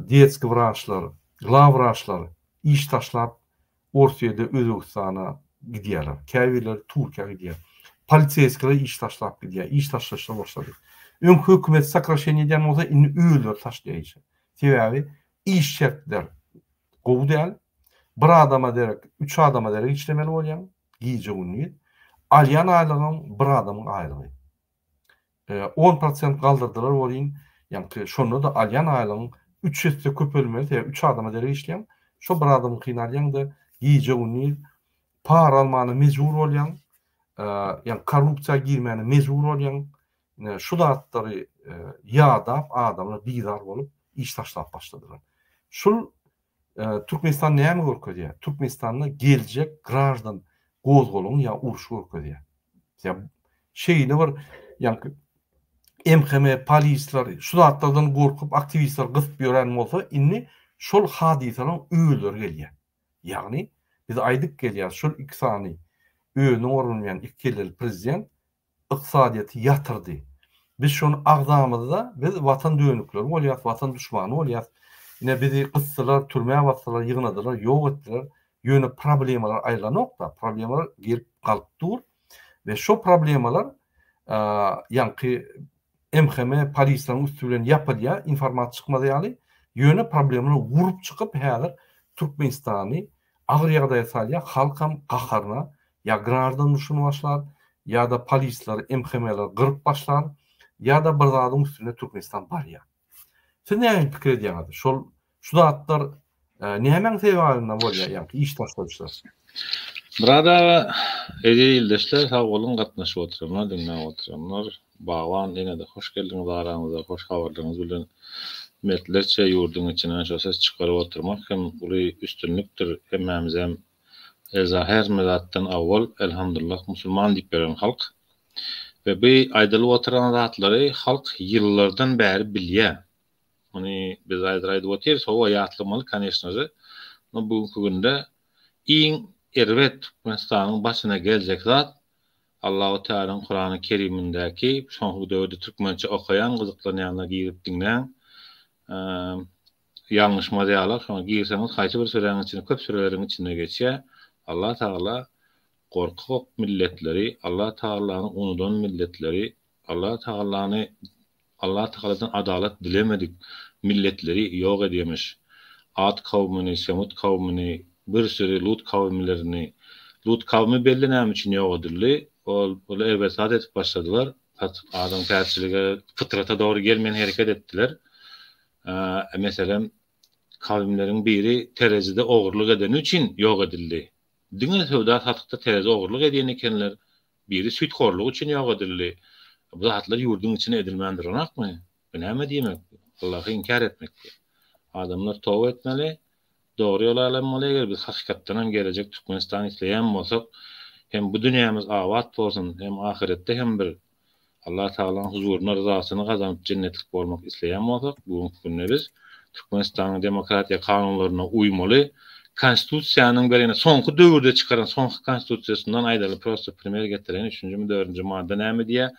dietski wraçlar, glawraçlar iş taşlap Orsiýada Özbekistana gidýärler. Käwirler Türkiýe gidýär. Polisiýeskler iş taşlap gidýär. İş taşlaşyra başlady. Ön hökümet sakraşenýeden bolsa indi öýler taşlaýjy. Sebäbi iş şertler gowy däl. Bir adama derek, 3 adama derek işlemeli bolýan, giýje günni. Alýan aýlygym bir adamyň aýlygy. 10% kaldırdılar bolýan. Ýani şonu da alýan aýlygyň 3 ýetse köpelmeli, 3 adama derek işleýän, şo bir adamy kynalýan da giýje günni para almany mejbur bolýan. Ýani korrupsiýa girmäni mejbur bolýan. Şu datlary ýadap adamlar bizar bolup iş taşlap başladylar. Şul Türkmenistan näme görkezýär? Türkmenistanyň geljek grajdan gozgoluň ýa uruş görkezýär. Ýa şeýle bir ýani MHM polisler şu zatlardan gorkup aktivistler gysyp ýören bolsa, indi şol hadisalaryň öýleri gelýär. Ýagny biz aýdyk gelýär şol iki sany öýüne orunmayan iki prezident ykdysadyýaty ýatyrdy. Biz şonu agdamyzda biz watan dönükler bolýar, watan düşmany bolýar. Yine bizi kıssalar, türmeye bassalar, yığınadılar, yok ettiler. Yöne problemalar aýlanokda, problemalar gelip kalıp dur. Ve şu problemalar yani MHM polislerin üstünden yapılıyor, informat çıkmadı yani. Yöne problemini vurup çıkıp häzir Türkmenistany agyr ýagdaýa salýar, halk hem gaharna ya granardan nuşuny başlar, ya da polisler, MHM'ler gyryp başlar, ya da bir zadyň üstüne Türkmenistan barýar. Sen näme pikir edýäňiz? Şu zatlar nämen sebäbinden bolýar, ýa-ni iş taşlaýşlar. Burada edildeşler sağ olun gatnaşyp oturanlar, dinläp oturanlar. Bagwan ene de hoş geldiňiz aramyza, hoş habarlaryňyz bilen metlerçe ýurduň içinden şo ses çykaryp oturmak hem uly üstünlükdir. Hemmemiz hem her medatdan awwal elhamdülillah musulman diýip beren halk. Ve bu aýdylyp oturan zatlary halk ýyllardan bäri bilýär. Ony biz aýdyp otyr, so ýatlamaly конечно. No bu günde iň erwet Türkmenistanyň başyna geljek zat Allahu Teala'nın Kur'an-ı Kerimindäki soňky döwürde türkmençe okayan, gyzyklanýanlar girip dinleň ýalňyş materialar, şoňa girseňiz haýsy bir süreň içinde, köp süreleriň içinde geçýär. Allah Teala korkak milletleri, Allah Teala'nın unudan milletleri, Allah Teala'dan adalet dilemedik milletleri ýok edýärmiş. Ad kavmini, Semut kavmini, bir sürü Lut kavimlerini, Lut kavmi belli näme üçin ýok edildi. Ol evresat etip başladylar. Adam terçilige, fıtrata doğru gelmeyen hareket ettiler. Mesela kavimlerin biri terezide oğurluk eden için yok edildi. Dünya sövda satykda terezi oğurluk edýän ekenler, biri sütkorluk için yok edildi. Bu zatlar yurdun içine edilmendir onakmy? Bu näme diýmek? Allah'ı inkar etmek. Adamlar tövbe etmeli, doğru yola alanmaly. Eger biz hakykatdan hem gelecek Türkmenistan isleýän bolsak, hem bu dünyamız awat bolsun, hem ahirette hem bir Allah Teala'nın huzuruna rızasyny gazanyp cennetlik bolmak isleýän bolsak, bu günde biz Türkmenistanyň demokratiýa kanunlaryna uymaly. Konstitusiýanyň berene soňky döwürde çykaran soňky konstitusiýasyndan aýdaly prosta premier getiren 3-nji mi 4-nji madde näme diýär?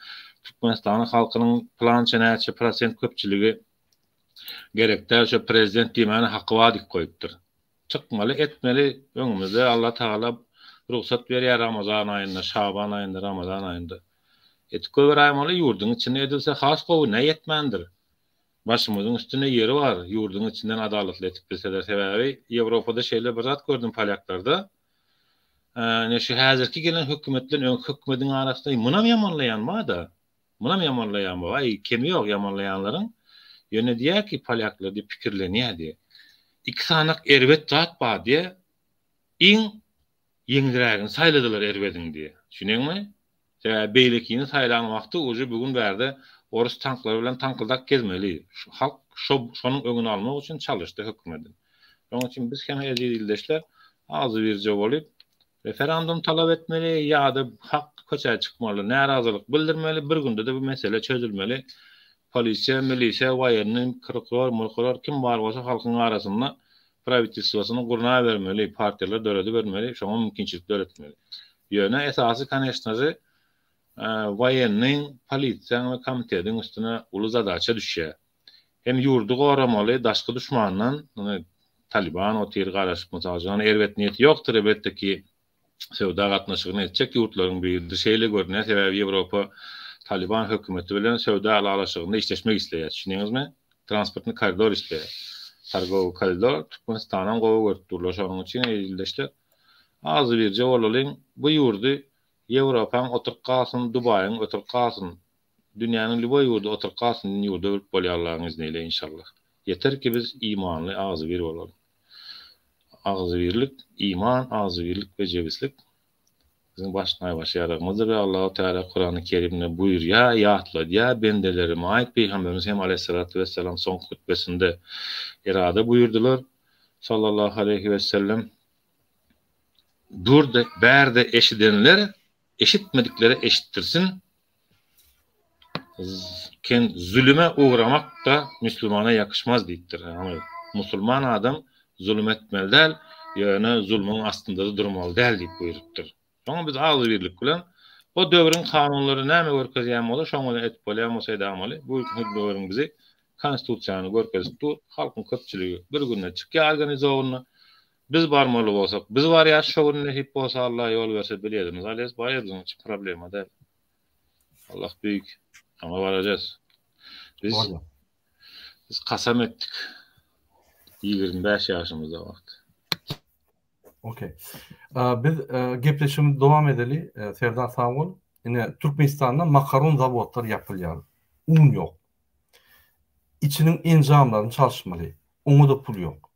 Türkmenistanyň halkynyň plança näçe prosent köpçüligi gerekdäçe prezident diýmäni haqqy bar diýip goýupdyr. Çykmaly, etmeli. Öňümizde Allah Teala ruhsat berýär Ramazan aýynda, Şaban aýynda, Ramazan aýynda. Etip goýarmaly, ýurduň içinde edilse has gowy ne yetmendir. Başymyzyň üstüne ýeri bar. Ýurduň içinden adaletli etip bilseler sebäbi Ýewropada şeýle bir zat gördüm Polyaklarda. Şu häzirki gelen hökümetden öňkü hökümetiň arasynda munam ýamanlaýanma da. Munam ýamanlaýanma. Ay kemi ýok ýamanlaýanlaryň. Ýöne diýär ki Polyaklar diýip pikirlenýär. İki sanak erwet zat bar diýe. Ýeňdirägini saýladylar erwediň diýe. Şuneňmi? Beýlikini saýlan wagty uju bugün berde orus tanklary bilen tankyldak gezmeli. Halk şonuň öňüni almak üçin çalışdy hökümetin. Şonuň üçin biz hem edildeşler azy birje bolup referendum talap etmeli ýa-da hak köçe çykmaly, närazylyk bildirmeli. Bir günde de bu mesele çözülmeli. Polisiýa, milisiýa, waýernin, prokuror, kim bar bolsa halkyň arasynda pravitelstwosyny gurna bermeli, partiýalar döwleti bermeli, şoňa mümkinçilik öretmeli. Ýöne esasy konečnasy waýernin, polisiýanyň we komitetiň üstüne uly zadaça düşýär. Hem ýurdu goramaly, daşky düşmandan, Taliban otyr garaşyp mutajan erwet niýeti ýokdur elbetde ki sewda gatnaşygyny etjek ýurtlaryň bir şeýle görnär. Sebäbi Ýewropa Taliban hökümeti bilen sewda alaşygynda işleşmek isleýär. Şuňyňyzmy? Transportny koridor isleýär. Targowy koridor Türkmenistanyň gowy görtürler. Şonuň üçin edildeşler azy birje bolalyň bu ýurdu Ýewropanyň oturup kalsyn, Dubaýyň oturup kalsyn, dünýäniň liboy ýurdu oturup kalsyn, ýurda öp bolýarlaryň izniyle inşallah. Yeter ki biz imanly azy bir bolalım. Azy birlik, iman, azy birlik we jebislik bizim başnaý başarymyzdır. Allahu Teala Kur'an-ı Kerimde buyurýar, ýatlaýar, ya bendelerime aýt Peýgamberimiz hem aleyhissalatu vesselam soň hutbesinde irade buyurdular. Sallallahu aleyhi ve sellem burada berde eşidenler eşitmedikleri eşittirsin. Zulüme uğramak da Müslümana yakışmaz deyipdir. Yani Musulman adam zulüm etmeli değil, yani zulmün aslında durmalı değil deyip buyurupdur. Sonra biz azy birlik bilen o döwrün kanunlary näme görkezýän bolar, şoňa etip bolýan bolsa edamaly. Bu döwrün bizi konstitusiýany görkezip dur, halkyň köpçüligi bir günde çykýar organizowny biz barmaly bolsak, biz var ýa şoňa hep bolsa Allah ýol berse bilýärmiz. Alys baýdyň hiç problema değil. Allah büyük. Ama varacağız. Biz kasam ettik. 25 yaşımızda wagt. Okey. Biz gepleşimiz devam edeli. Serdar sağ ol. Yine Türkmenistan'da makaron zavodları yapılıyor. Un yok. İçinin encamlarını çalışmalı. Onu da pul yok.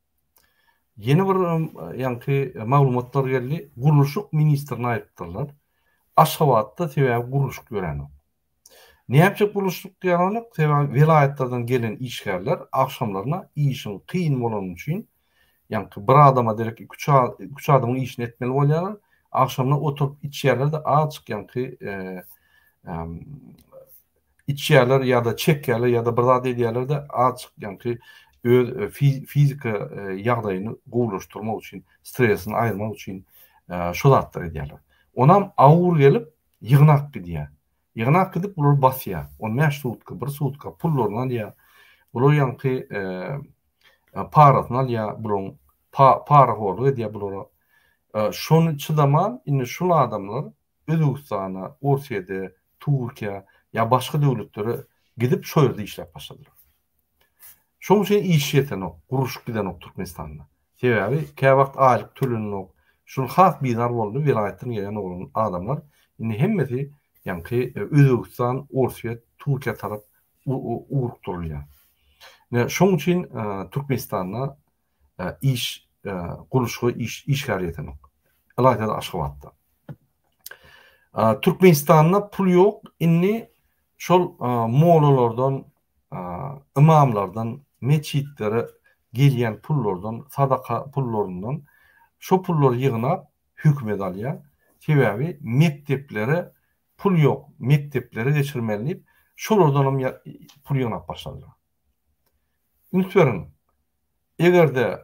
Yeni bir yankı maglumatlar geldi. Guruluşuk ministerine ayıptırlar. Aşgabat'ta sebäbi guruluşuk gören. Ne yapacak guruluşuk gören? Sebäbi vilayetlerden gelen işgärler akşamlarına işin kıyın bolan üçin yankı bir adama derek üç adamın işini etmeli bolýarlar. Akşamına oturup iç yerlerde açık yankı iç yerler ya da çek yerler ya da bir zat edýärler açık yankı öz fizika ýagdaýyny gowlaşdyrmak üçin, stresini aýyrmak üçin şo zatlar edýärler. Onam awur gelip ýygnak gidýär. Ýygnak gidip bular basýar. 15 sutka, 1 sutka pullaryny alýar. Bular ýanky parasyny alýar, bular para holu edýär bulara. Şonu çıdaman indi şol adamlar Özbekistana, Orsiýede, Türkiýe ya başga döwletlere gidip şo ýerde işläp başladylar. Şoň üçin iş ýeten ok, guruşup giden ok Türkmenistanda. Sebäbi käwagt aýlyk tölenok, şol has bizar boldy, vilayetden gelen olan adamlar indi hemmesi ýanky Özbekistan, Orsiýe, Türkiýe tarap urukdurulýar. Şoň üçin Türkmenistanda iş guruşugy iş ýeten ok. Alaýda Aşgabatda. Türkmenistanda pul yok. Inni şol moğollardan, imamlardan, meçitlere gelýän pullardan, sadaka pullarından şo pulları ýygnap hükümet alýar. Sebäbi mekteplere pul yok. Mekteplere geçirmeliyip şolardan pul ýygnap başladylar. Unutmaýyn. Egerde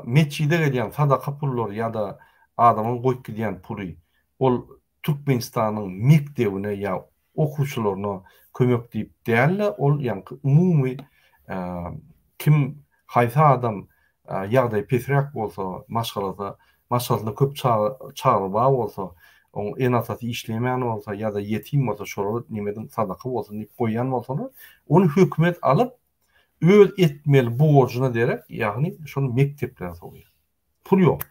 meçide gelýän sadaka pullary ýa-da adamın goýup gidýän puly ol Türkmenistanyň mektebine ya okuwçylaryna kömek diýip dälle, ol ýanky umumy kim haýsa adam ýagdaý pesrak bolsa, maşgalada köp çağırba bolsa, on en asasy işlemän bolsa ýa-da yetim bolsa, şolary nimeden sadaka bolsa diýip goýan bolsa, onu hökümet alyp öz etmeli borjuna derek, ýagny şonu mekteplere soýar. Pul ýok.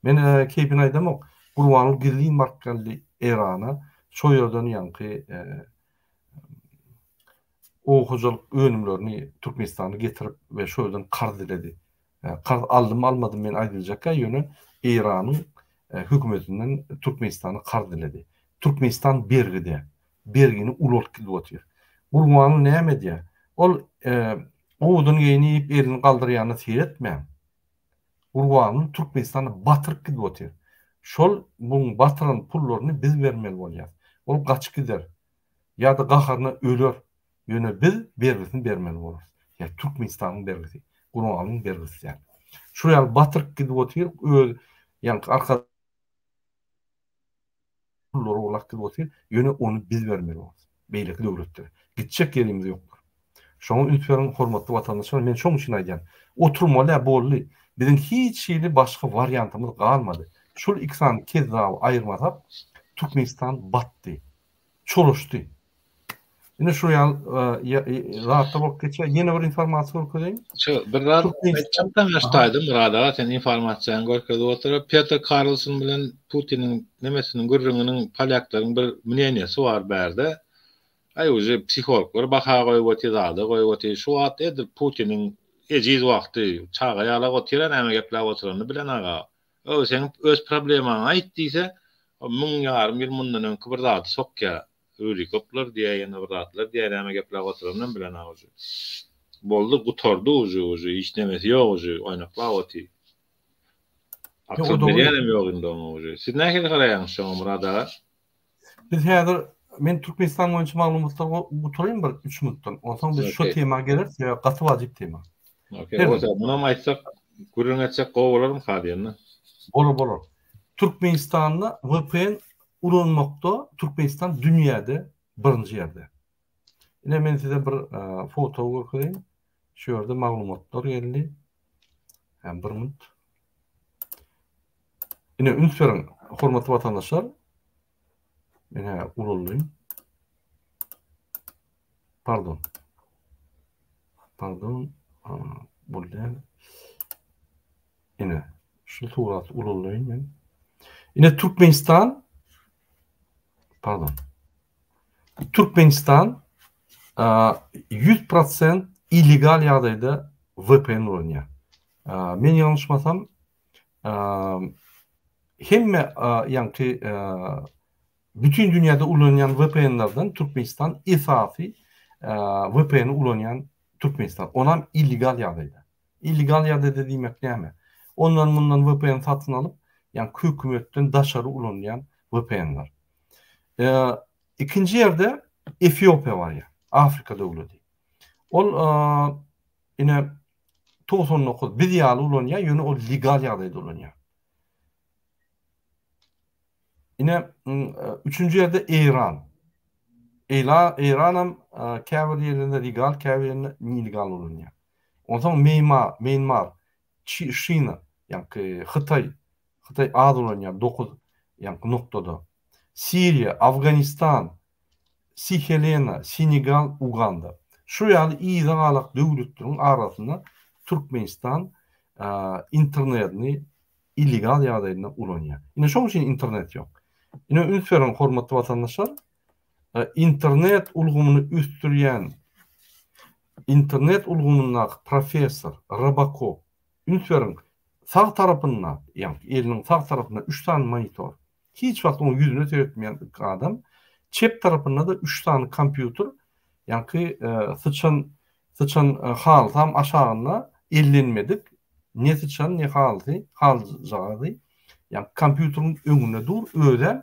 Men keýpini aýdamok. Gurbanlyk girliň markally Erana şo ýerden ýanky okuwçylyk önümlerini Türkmenistana getirip we şo ýerden qarz diledi. Qarz aldım almadım men aýdyljak ýöne Iranyň hökümetinden Türkmenistana qarz diledi. Türkmenistan bergide, bergini ulak gidip otyr. Gurbanlyk näme diýär? Ol owdun ýeňip elini galdyrýany seyretmän. Gurbanlyk Türkmenistana batyryp gidip otyr. Şol bu batıran pullaryny biz bermeli bolýar. Ol gaçyp gider. Ya da gaharyna öler. Ýöne biz bergisini bermeli bolýar. Ya Türkmenistanyň bergisi, Gurbanlyň bergisi ýa. Şu ýaly batyryp gidip otyr, öz ýanky arka pullary ulak gidip otyr. Ýöne onu biz bermeli bolýar. Beýleki döwletler. Gitjek ýerimiz ýokdur. Şoň ünsüren hormatly watandaşlar, men şoň üçin aýdýan. Oturmaly boldy. Biziň hiç şeýle başga variantymyz galmady. Şol ikisini kezzap aýyrmasak Türkmenistan batdy, çoluşdy. Ine şu ýal rahatda bolup geçýär. Ýene bir informasiýa görkezýän. Şu bir zat çapdan başlaýdym burada, sen informasiýany görkezip oturup Peter Carlson bilen Putinin nemesiniň gürrüňiniň polyaklaryň bir münenesi bar berde. Ay uje psikologlar baka goýup otyrdy, goýup otyr. Şu wagt edip Putinin ejiz wagty çaga ýala otyran, näme gepler oturany bilen aga. O sen öz problemaň aýtdysa, müň ýarym ýyl mundan öňki bir zat sokka öýrikoplar diýen bir zatlar diýen näme gepler oturanyň bilen aga. Boldy gutordy uje hiç nemesi ýok uje oýnakla oty. Akıl berýärem ýok indi uje. Siz näme garaýaňyz şoňa burada? Biz häzir men Türkmenistan boýunça maglumatlar gutoraýyn bir 3 minutdan. Ondan biz şu tema gelir, gaty wajyp tema. Okey, o zaman buna aýtsak, gürrüň etsek gowalarym hadýany. Olur. Türkmenistan'da VPN ulanmakta. Türkmenistan dünýäde birinji ýerde. Ine men size bir foto görkezýän. Şu ýerde maglumatlar geldi. Hem bir minut. Ine ünsüren hormatly watandaşlar. Mene ulanlıyım. Pardon. Burada şu tuğrat ululuyum men. Ine Türkmenistan, pardon. Türkmenistan 100% illegal ýagdaýda VPN ulanýar. Men ýalňyşmasam hemme ýa-ni bütün dünýäde ulanýan VPN'lerden Türkmenistan esasy VPN ulanýan Türkmenistan. Onam illegal ýagdaýda. Illegal ýagdaýda diýmek näme? Ondan bundan VPN satyn alyp, ýa-ni hökümetden daşary ulanýan VPN'ler. İkinci ýerde Etiopiya var ya, Afrika döwleti. Ol ine 99 bir ýaly ulanýar, ýöne ol legal ýagdaýda ulanýar. Ine üçüncü ýerde İran. İranam käbir ýerinde legal, käbir ýerinde illegal ulanýar. Ondan Myanmar, Şina, ýa-ni Hytaý az ulanýar 9 ýa-ni noktada. Siriya, Afganistan, Sihelena, Senegal, Uganda. Şu ýaly iýe galak döwletleriň arasynda Türkmenistan internetini illegal ýagdaýda ulanýar. Ine şoň üçin internet ýok. Ine ünsüren hormatly vatandaşlar, internet ulgumyny üstürýän internet ulgumyna professor Rabakov ünsüren sağ tarapynda, ýa-ni eliniň sağ tarapynda 3 tane monitor. Hiç wagt onu yüzüne seyretmeyen adam. Çep tarafında da 3 tane kompüter, yani sıçan hal tam aşağına ellenmedik. Ne sıçan ne hal zadı. Yani kompüterin önünde dur, öyle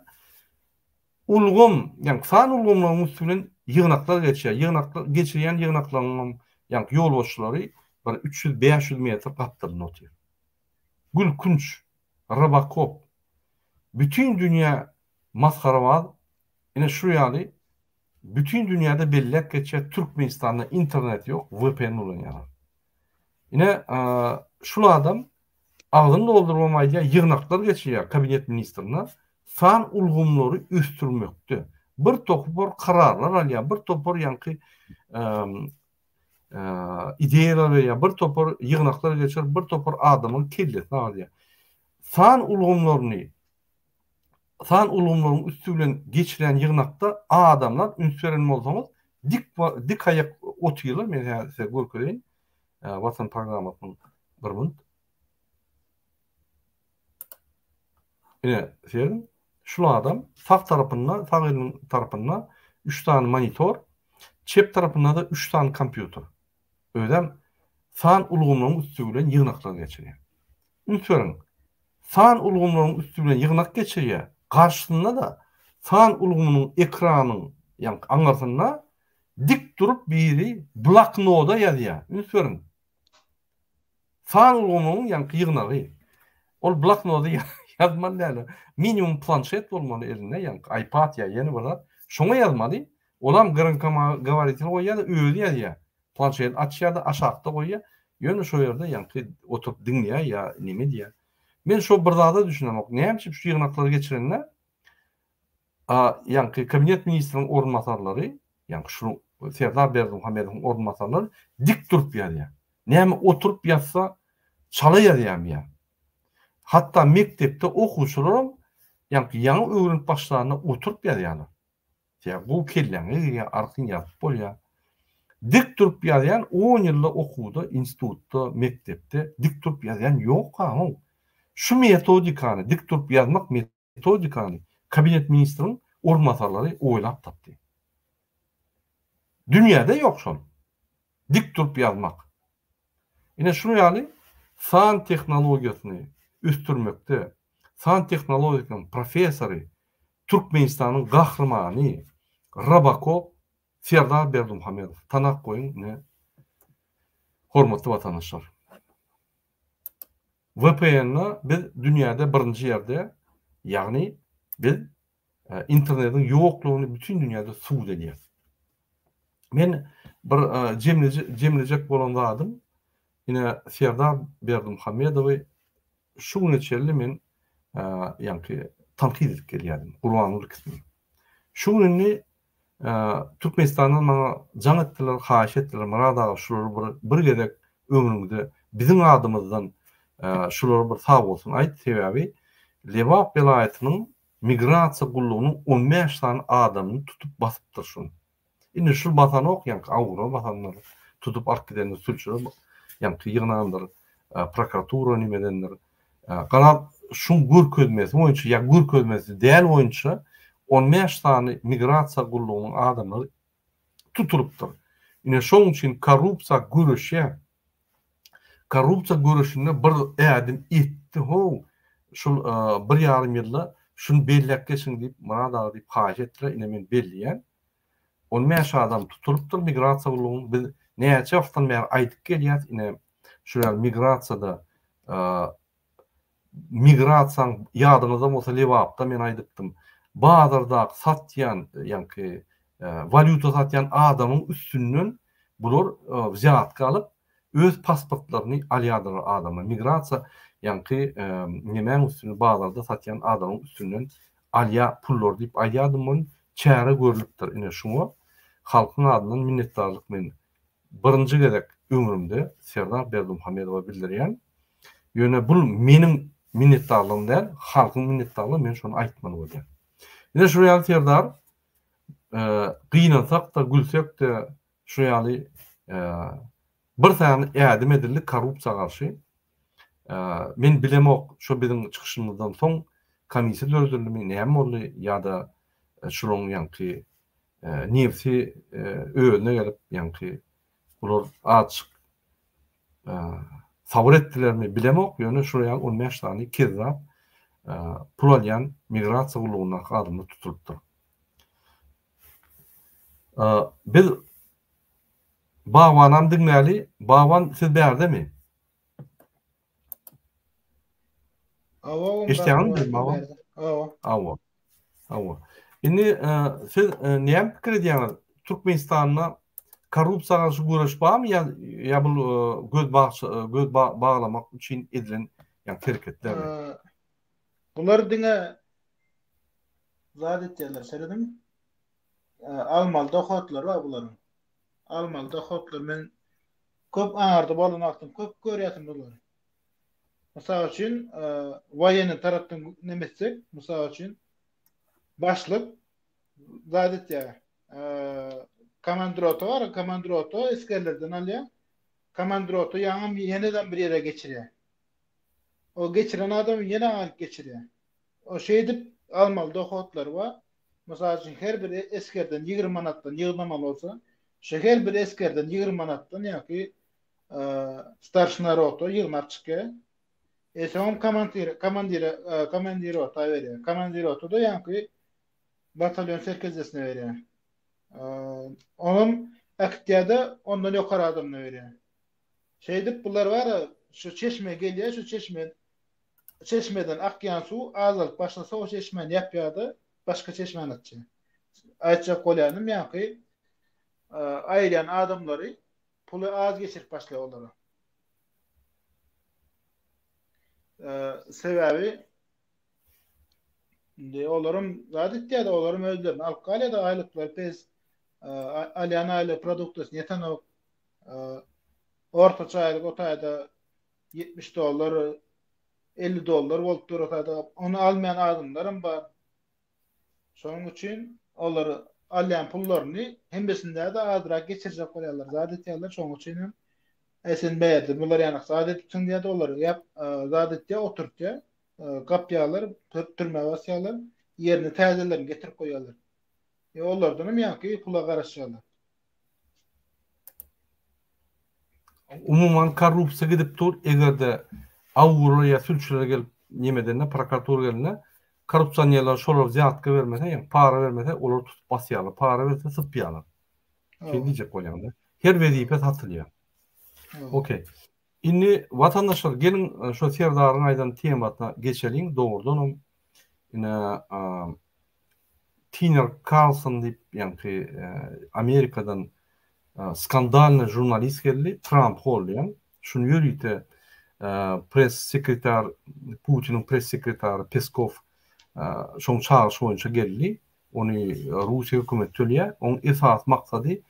ulgum, yani fan ulgumların üstünden yığınaklar geçiyor. Geçiren yığınaklarının yani yol boşları 300-500 metre kaptırını oturuyor. Gülkünç, Rabakov, bütün dünya maskara var. Yine şu ýaly bütün dünyada bellek geçe Türkmenistan'da internet yok, VPN ulanýar. Yine şu adam ağzını doldurmamayla yığınaklar geçiyor kabinet ministrine. Fan ulgumları üstürmekti. Bir topor kararlar alýar, bir topor ýa-ni ideýalar veya bir topor yığınaklar geçer, bir topor adamın kellesini alýar. Fan ulgumlaryny üstünden geçiren yığınakta adamlar ünsüren bolsaňyz dik ayak otuýarlar. Men size görkeýin. Watan programmasyň bir bunt. Ine seýerim. Şu adam sağ tarapynda 3 tane monitor, çep tarapynda da 3 tane kompüter. Ödem fan ulgumlaryň üstünden yığınaklar geçirýär. Ünsüren fan ulgumlaryň üstünden yığınak geçirýär. Karşısında da fan ulgumynyň ekranyň ýa-ni aňarsyna dik durup biri bloknoda ýazýar. Ünsüren fan ulgumynyň ýa-ni yığınagy. Ol bloknoda ýazmaly däl. Minimum planşet bolmaly elinde, ýa-ni iPad ýa ýene bolar. Şoňa ýazmaly. Olam grankoма gawaritini goýýar, öýüli ýazýar. Planşet açýar da aşagda goýýar. Ýöne şo ýerde ýa-ni oturup dinleýär ýa neme diýär. Men şo bir zada düşünem. Näme şu yığınaklary geçirenler? Yani kabinet ministrinin orunmasarları, yani şu Serdar Berdimuhammedowyň orunmasarları dik durup ýarýar. Näme oturup ýatsa çala ýarýar. Hatta mektepde okuwçylar yani ýaňy öwrenip başlaryna oturup ýarýarlar. Ya bu kelleňi arkyň ýazyp bolýar. Dik durup ýarýan 10 ýylda okuwda, institutda, mektepde dik durup ýarýan ýok ha. Şu metodikany, dik durup ýazmak metodikany kabinet ministrinin orunmasarlary oýlap tapdy. Dünyada ýok şol. Dik durup ýazmak. Ine şunu ýaly fan tehnologiýasyny üstürmekde, fan tehnologiýasynyň professory, Türkmenistanyň gahrymany Rabakov Serdar Berdimuhammedow. Tanak goýun ne? Hormatly vatandaşlar. VPN-ni biz dünyada birinci ýerde, ýagny biz internetin ýoklugyny bütün dünyada suwd edýär. Men bir jemlejek bolan zadym, ine Serdar Berdimuhammedowy şu neçeli men ýa-ni tanqid edip gelýärdim, gurbanlyk kısmı. Şu günni Türkmenistanyň maňa jan etdiler, haýyş etdiler, marada şular bir gedek ömrümde bizim adymyzdan şular bir sağ bolsun aýt sebäbi Lewap welaýatynyň migrasiýa gullugynyň 15 tane adamyny tutup basypdyr şunu. Indi şu basan ok ýa-ni Awra basanlar tutup alyp gidenler sülçüler ýa-ni ýygnandyr, prokuratura nimedendir. Galap şun görkezmesi boýunça ýa görkezmesi däl boýunça 15 tane migrasiýa gullugynyň adamlary tutulupdyr. Ine şoň üçin korrupsiýa görüşinde bir ädim etdi ho şul 1,5 ýylda şunu belläp geçin diýip murada diýip haýat etdiler. Ine men belliýän 15 adam tutulupdyr migrasiýa gullugyny biz näçe wagtdan beri aýdyp gelýär. Ine şular migrasiýada migrasiýaň ýadyňyzda bolsa Lewapda men aýdypdym. Bazarda satýan ýa-ni valyuta satýan adamyň üstünden bular ziyatka alyp öz pasportlaryny alýardylar adamlar. Migrasiýa ýa-ni nemäň üstüne bazarda satýan adamyň üstünden alýa pullar diýip aýdýardym men çäre görülipdir. Ine şuňa halkyň adyndan minnetdarlyk men birinji gerek ömrümde Serdar Berdimuhammedowa bildirýän. Ýöne bul meniň minnetdarlygym däl, halkyň minnetdarlygy men şonu aýtmaly bolýar. Ine şu ýaly Serdar gynansak da gülsek de şu ýaly bir tane ädim edildi korrupsiýa garşy. Men bilemok şu bizim çıkışımızdan soň komissiýa dördürlümi näme boldy ýa-da şuň ýa-ni nefsi öňe gelip ýa-ni bular açyk sabır etdilermi bilemok. Ýöne şuraya 15 tane kezzap pul alýan migrasiýa gullugyna adamlar tutulupdyr. Biz Bawanam diňläli, Bawan siz bärdimi? İşteýän Bawan? Awa. Indi siz näme pikir edýäňiz? Türkmenistanyna korrupsiýa garşy güreş barmy ýa bu göz baglamak üçin edilen ýa hereketlermi? Bular diňe zat etýärler, seredim. Almal dohotlar var bularyň. Almal dohotlar men köp aňardy bolan aktym, köp görýärdim bulary. Mysal üçin waýeny tarapdan nemetsek, mysal üçin başlyk zat etýär. Komandroto var, komandroto eskerlerden alýar. Komandroto ýeneden bir ýere geçirýär. O geçiren adam ýene alyp geçirýär. O şeýdip almal dohotlar var. Mysal üçin her bir eskerden 20 manatdan ýygnamaly bolsa, şu her bir eskerden 20 manatdan ýa-ki starşina roto ýygnapçyka esom komandiri ota berýär. Komandiri ota da ýa-ki batalyon serkezesine berýär. Onun aktiýada ondan ýokary adamna berýär. Şeýdip bular var, şu çeşme gelýär, şu çeşmeden akýan suw azalyp başlasa o çeşmeni ýapýardy, başga çeşmeni atjy. Aýtjak bolýanym ýa-ki aýryan adamlary puly az geçirip başlaýar olara. Sebäbi olarym zat etýär, olarym özlerini alyp galýar da aýlyklar pes alýan aýly produktasyny ýetenok ortaça aýlyk otaýda $70, $50 bolup durýar. Onu almayan adamlarym bar. Şonuň üçin olary alýan pullaryny hembesinde de azrak geçirjek bolýarlar. Zat etýärler, şonuň üçin esen beýerdi. Bular ýa-ni zat etdiň diýde olar ýap zat etdi oturtdy. Gapýarlar, türme basýarlar, ýerini täzelerini getirip goýarlar. Ollardan ýa-ki pula garaşýarlar. Umuman korrupsiýa gidip dur, egerde Awra sülçüler gelip nemedenne prokuratura geline korrupsiýonlar şolar ziyatka bermese, ýa para bermese olar tutup basýarlar, para berse sypýarlar. Şeýle diýjek bolýar. Her wezipe satylýar. Okey. Indi vatandaşlar gelin şu Serdaryň aýdan tematyna geçeliň dogrudan. Ine Tucker Carlson diýip ýa-ni Amerikadan skandalny jurnalist geldi, Trump bolýan. Şunu ýörýte press sekreter Putin'in press sekreteri Peskov şoň çağırış boýunça geldi. Onu Russiýa hökümeti tölýär. Onuň esas maksady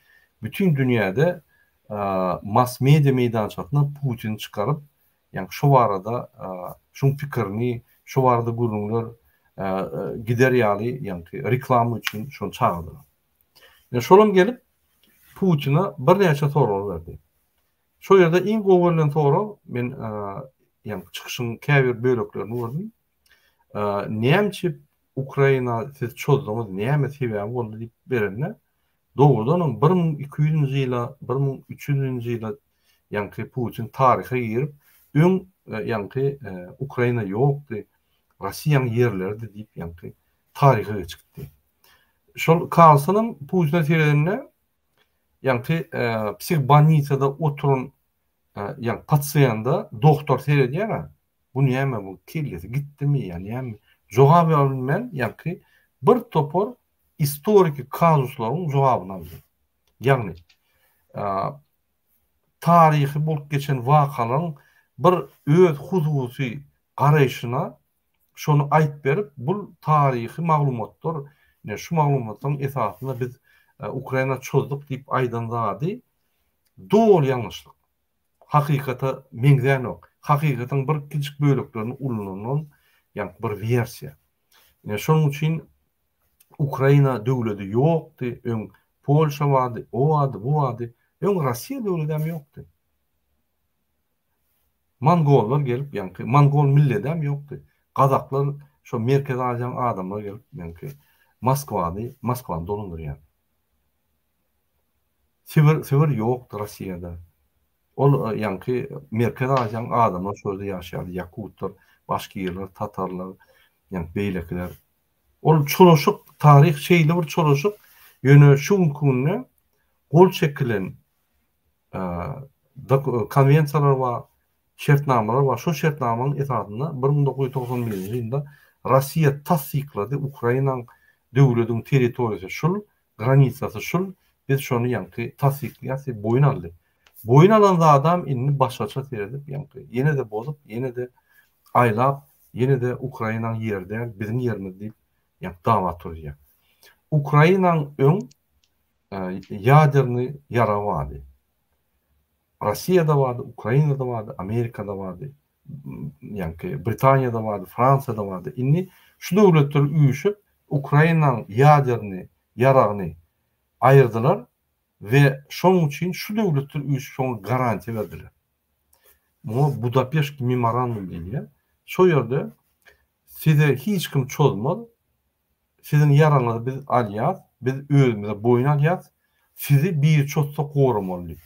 bütün dünýäde mass media meýdançasyna Putin çykaryp, Yani şu barada şu fikirni şu barada gurunlar gider ýaly ýa-ni reklamy üçin şonu çağırdylar. Yani şolam gelip Putin'a bir näçe soralar berdi. Şo ýerde iň gowurlan soraw men ýa-ni çykyşyň käbir böleklerini gördüm. Näme Ukraina siz çözdüňiz, näme sebäbi boldy diýip berende doğrudan 1200-nji ýyla 1300-nji ýyla ýa-ni Putin taryha girip ýa-ni Ukraina ýokdy, Rossiýanyň ýerleri diýip ýa-ni taryha geçipdi. Şol kalsynyň Putin'e seredinde ýa-ni psihbanitsada oturun ýa-ni pasiýanda doktor seredýär. Bu näme bu kellesi gitdimi ýa-ni näme jogap bermän ýa-ni bir topor historik kazuslaryň jogabyny aldy. Ýagny taryhy bolup geçen wakalaryň bir öz hususy garaýşyna şonu aýdyp berip bu taryhy maglumatlar şu maglumatlaryň esasyna biz Ukraina çözdük diýip aýdandady dol ýalňyşlyk. Hakykata meňden ok. Hakykatyň bir kiçik böleklerini ulanýan ýa-ni bir versiýa. Şonuň üçin Ukraina döwleti ýokdy, Polşa bardy, o bardy, bu bardy, Rossiýa döwleti hem ýokdy. Mongollar gelip ýa-ni Mongol milleti hem ýokdy. Gazaklar şo Merkez Aziýanyň adamlar gelip ýa-ni Moskwany dolundurýar. Sibir ýokdy Rossiýada. Ol ýa-ni Merkez Aziýanyň adamlar şurada ýaşaýar, Yakutlar, başga ýerler, Tatarlar, ýa-ni beýlekler. Ol çoloşuk tarih şeýle bir çoloşuk ýöne şu günne gol çekilen konwensiýalar we şertnamalar we şu şertnamanyň esasyna 1991-nji ýylda Rossiýa tasdiklady Ukrainanyň döwletiň territoriýasy şul, granitsasy şul, biz şonu ýa-ni tasdiklýasy boyun aldy. Boyun alan adam inni başgaça seredip ýa-ni ýene de bozup, ýene de aýlap, ýene de Ukrainanyň ýerde biziň ýerimiz diýip ýa-ni dawa turýar. Ukrainanyň ýaderny ýara bardy. Rossiýada bardy, Ukrainada bardy, Amerikada bardy, ýa-ni Britaniýada bardy, Fransada bardy. Inni şu döwletler üýüşip Ukrainanyň ýaderny ýaragyny aýyrdylar ve şoň üçin şu döwletler üýüşip şoňa garantiýa berdiler. Bu Budapeşt memorandum diýilýär. Şo ýerde size hiç kim çözmedi. Sizin yaralarınızı biz alýas, biz özümüze boyun alýas, sizi bir çözse goramaly.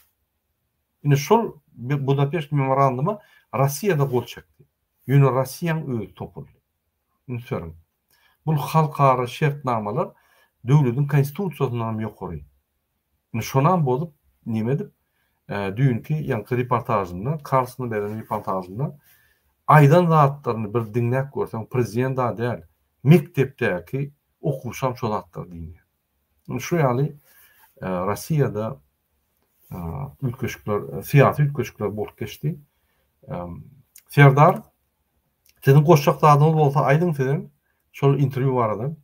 Ine şol Budapeşt memorandumy Rossiýada gol çekdi. Ýöne Rossiýanyň öz topuldy. Ine söýrem. Bu halkara şertnamalar döwletiň konstitusiýasyndan ýokary. Ine şondan bozup nime edip düýünki ýa-ni reportajynda, karşısına beren reportajynda aýdan zatlaryny bir dinläp görseň prezident da däl, mektepdäki okuşam şol zatlar diýilýär. Şu ýaly Rossiýada ülkeşikler, siyasi ülkeşikler bolup geçdi. Serdar, senin goşşaklarynız bolsa aýdyň sizin şol interview barada.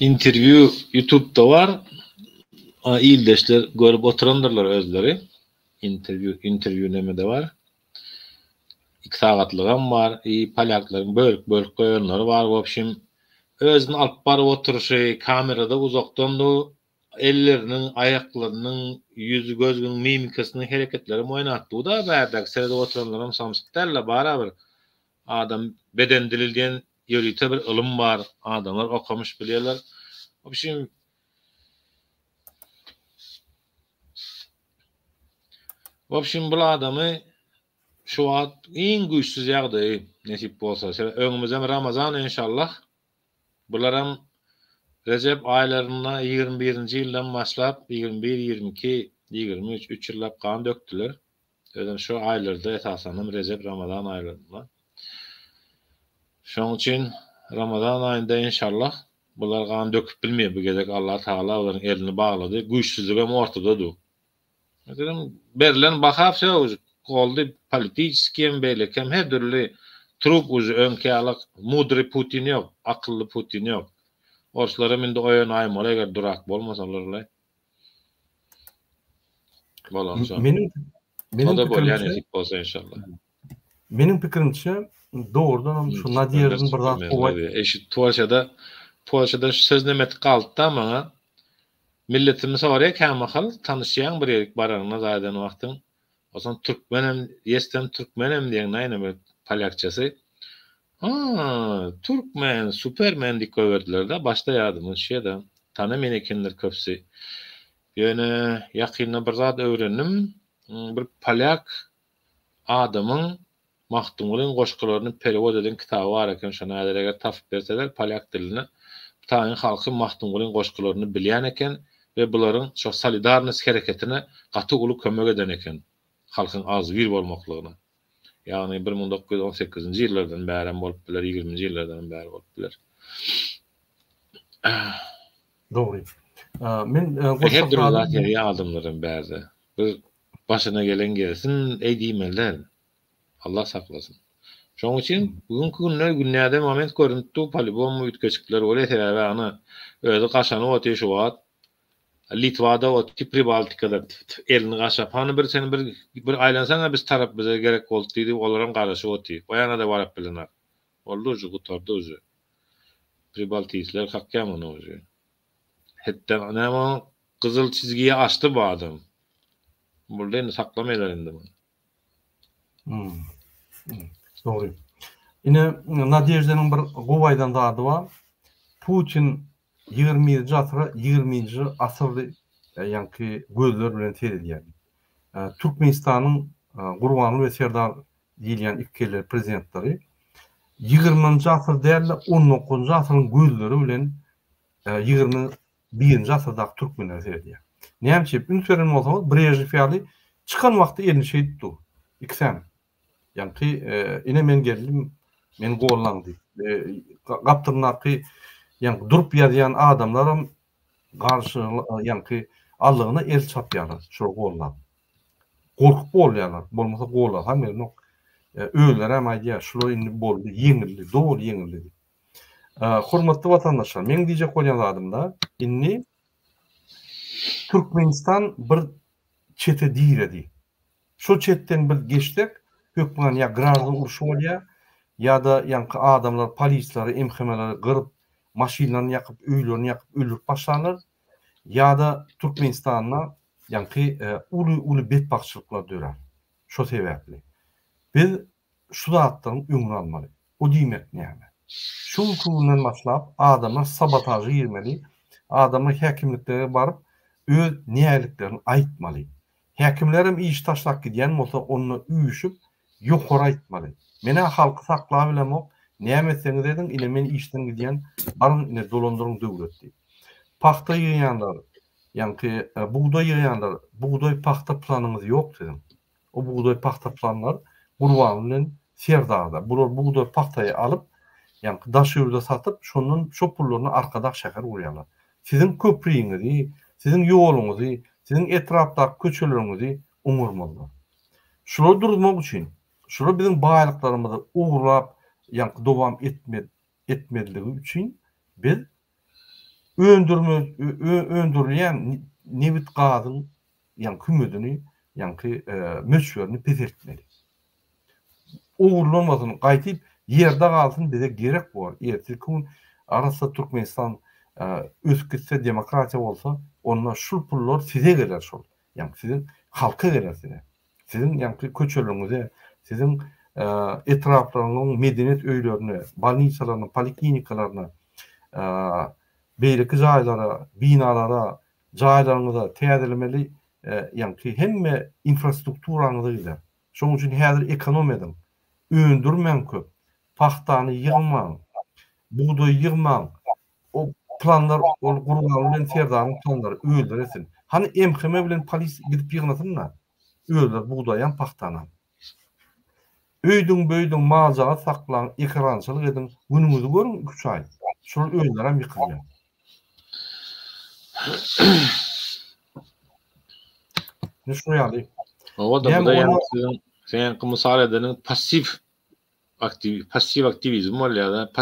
Interview YouTube'da var. İldeşler görüp oturandırlar özleri. Interview nemede var. 2 sagatlyk var. Polyaklaryň bölük goýanlary var. Wopşim özüni alyp baryp oturuşy kamerada uzakdan da ellerinin, aýaklarynyň, ýüzi gözüniň mimikasynyň hereketleri oýnatdy. Bu da bärdäk serede oturanlaram samsykllarla baraber adam beden dili diýen ýörüte bir ilim bar. Adamlar okamyş bilýärler. Wopşim bu adamy şu wagt iň güýçsiz ýagdaý nesip bolsa, öňümizde Ramazan inşallah. Bularam Recep aýlaryna 21-nji ýyldan başlap 21, 22, 23, 3 ýyllap kan döktüler. Öňe şu aýlarda esasanam Recep Ramazan aýlarynda. Şoň üçin Ramazan aýynda inşallah bular kan döküp bilmeýär bu gezek Allah Taala olaryň elini baglady. Güýçsizlik hem ortadadyr. Mesela berilen bakap söz goldy politiski hem beýlek hem her türlü trup uzu öňkälik mudry Putin ýok, akylly Putin ýok. Orçlara minde oýan aýmaly eger durak bolmasalar. Bolanşa. Benim da bol yani fikrimçe, tip bolsa inşallah. benim fikrimçe doğrudan şu Nadiyer'in bir zat kuvvet. Eşit Polşada şu söz nemet galtda ama milletimiz oraya kämakal tanışýan bir ýerik baranyna zaýdan wagtyň. Osan türkmenem, ýestem türkmenem diýen näme bir palyakçasy. Türkmen, supermen diýip goýberdiler-de, başda ýadymy şeýde. Tanamayan ekenler köpsi. Ýöne ýakynda bir zat öwrendim. Bir palyak adamyň Mahtumulyn goşgalaryny perewod eden kitaby bar eken, şonu eger tasyp berseler palyak dilini taýyn halky Mahtumulyn goşgalaryny bilýän eken we bularyň şo solidarność hereketine gaty uly kömek eden eken. Halkyň az bir bolmaklygyna. Ýagny 1918-nji ýyllardan bäri bolup biler, 20-nji ýyllardan bäri bolup biler. Dogry. Men goşgalaryny adamlaryň bäzi bir başyna gelen gelsin eýdimeler. Allah saklasın. Şoň üçin bugünkü günlerde moment görüntü polibom ütkeçikler öyle sebäbi ana özi gaşany oty şu wagt Litvada oty Pribaltikada elini gaşap hany bir seni bir aýlansaňa biz tarap bize gerek boldy diýip olaryň garaşy oty. Oýana da barap bilener. Oldu şu gutardy özü. Pribaltikler hakkam onu özü. Hatta näme kızıl çizgiyi açtı bu adam. Burada saklamaýlar indi bunu. Doğru. Ine Nadejde'nin bir gowaýdan dady var. Putin 20-nji asra 20-nji asyrdy ýa-ni gözler bilen seredýär. Türkmenistanyň Gurbany we Serdar diýilýän ikili prezidentleri 20-nji asr däl 19-nji asryň gözleri bilen 21-nji asrdaky türkmenler seredýär. Näme ünsörün bolsa Brejnev ýaly çykan wagty elini şeýddi. İkisem. Yani ine men geldim, men gollandy. Gaptyrnarky yani durup ýazýan adamlaram garşy yani allygyna el çapýarlar, şo gollan. Gorkup bolýarlar, bolmasa gollar hem nok. Öýler hem aýdýar, şo indi boldy, ýeňildi, dogry ýeňildi. Hormatly watandaşlar, men diýjek bolýan adamda inni Türkmenistan bir çete diýredi. Şo çetten bir geçdik. Hökmen ya grazda uruşu bolýar, ya da ýa-ni adamlar, polislary, emhemeleri gyryp, maşinalaryny ýakyp, öýlerini ýakyp öldürip başlanýar, ya da Türkmenistanyna ýa-ni uly betbakçylyklar dörer. Şo sebäpli. Biz şu zatlaryň öňüne almaly. O diýmek näme? Şu hukukundan başlap adamlar sabotajy ýermeli, adamlar häkimliklerine baryp öz näliklerini aýtmaly. Häkimlerim iş taşlap gidýän bolsa onu üýüşüp ýokary aýtmaly. Mene halky saklap bilemok, näme etseňiz edin, ine men işden gidýän barın ine dolandyryň döwletdi. Paxta ýyýanlar, ýa-ni buğday ýyýanlar, buğday paxta planyňyz ýok dedim. O buğday paxta planlar Gurbany bilen Serdarda. Bular buğday paxtaýy alyp, ýa-ni daşýurda satyp, şondan şo pullaryny arkadaş şäher urýarlar. Sizin köprüňizi, sizin ýoluňyzy, sizin etrapdaky köçeleriňizi umurmalylar. Şunu durmak üçin, şunu bizim baýlyklarymyzy uğurlap, ýa-ni dowam etmediligi üçin biz öndürilýän nebit gazyň ýa-ni kümedini, ýa-ni möçberini pesetmeli. Uğurlanmasyn, gaýtyp ýerde galsyn bize gerek bar. Erteki arasda Türkmenistan öskürse demokratiya bolsa, onlar şu pullar size geler şol. Ýa-ni sizin halka geler size. Sizin ýa-ni köçeleriňize, sizin etraflarynyň medeniýet öýlerine, balniçalaryna, poliklinikalarına, beýleki jaýlara, binalara, jaýlaryňyza täzelemeli, ýa-ni hemme infrastrukturaňyzy gider. Şoň üçin häzir ekonomiýadan öndürmen köp. Paxtany ýygmaň, buğday ýygmaň. O planlar Gurbany bilen Serdaryň planlary öldüresin. Hani emheme bilen polis gidip ýygnasynlar. Öldür buğdaýan paxtana. Öýdüň mazaga saklanan ekrançylyk edin. Günüňizi görün 3 ay. Şol öýler hem ýykylýar. Ne şunu ýaly? O da ýa-ni sen misal edenin pasiv aktivizm bolýar,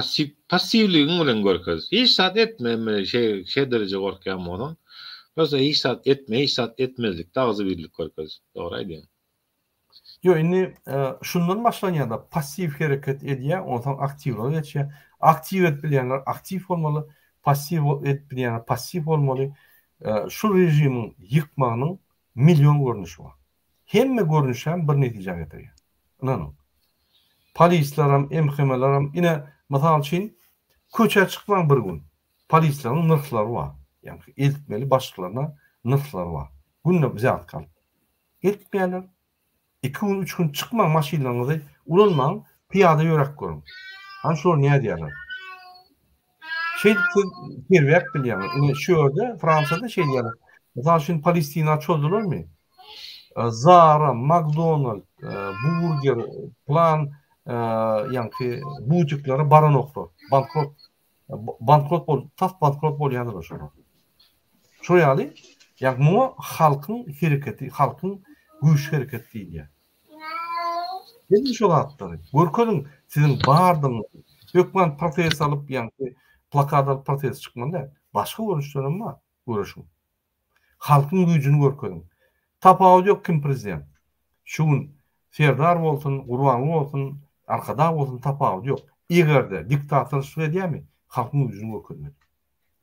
passivligiň bilen görkäz. Hiç zat etmeme şey derece gorkýan bolan. Yoksa ihsat etmezlik, dağızı birlik korkarız. Doğraydı yani. Yo, inni şundan başlanýanda passiv hereket edýär, ondan aktiv bolýar. Aktiv etbilýänler aktiv bolmaly, passiv etbilýänler passiv bolmaly. Şu rejimiň ýykmagynyň milyon görnüşi bar. Hemme görnüşem bir netije getirýär. Inanyň. Polisleram, MHM'leram ine mysal üçin köçe çykmaň bir gün. Polisleriň nyrklary bar. Yani eltmeli başlyklaryna nyrklary bar. Günne bizat kalyp. Eltmeýärler. 2 gün 3 gün çıkmaň maşinalaryňyzy ulanmaň, piyada ýörek görün. Han şol näme diýerler? Birwek bilýär. Ine şu ýerde Fransada diýerler. Mesela şimdi Palestina çözdülermi? Zara, McDonald, Burger, Plan, yani butikleri baran oktu. Bankrot bolýandylar şonu. Şu ýaly, yani bu halkın hareketi, halkın güýç hareketi diýär. Hem şol atları. Görködüň sizin bardyňyz, hökmen protest alıp yani plakat alıp protest çykmanda, başga görüşlerim bar. Görüşüm. Halkın güýjüni görködüň. Tapawy ýok kim prezident. Şuň Serdar bolsun, Gurbanly bolsun, arkada bolsun tapawy ýok. Egerde diktatorluk edýärmi? Halkyň güýjüni görködüň.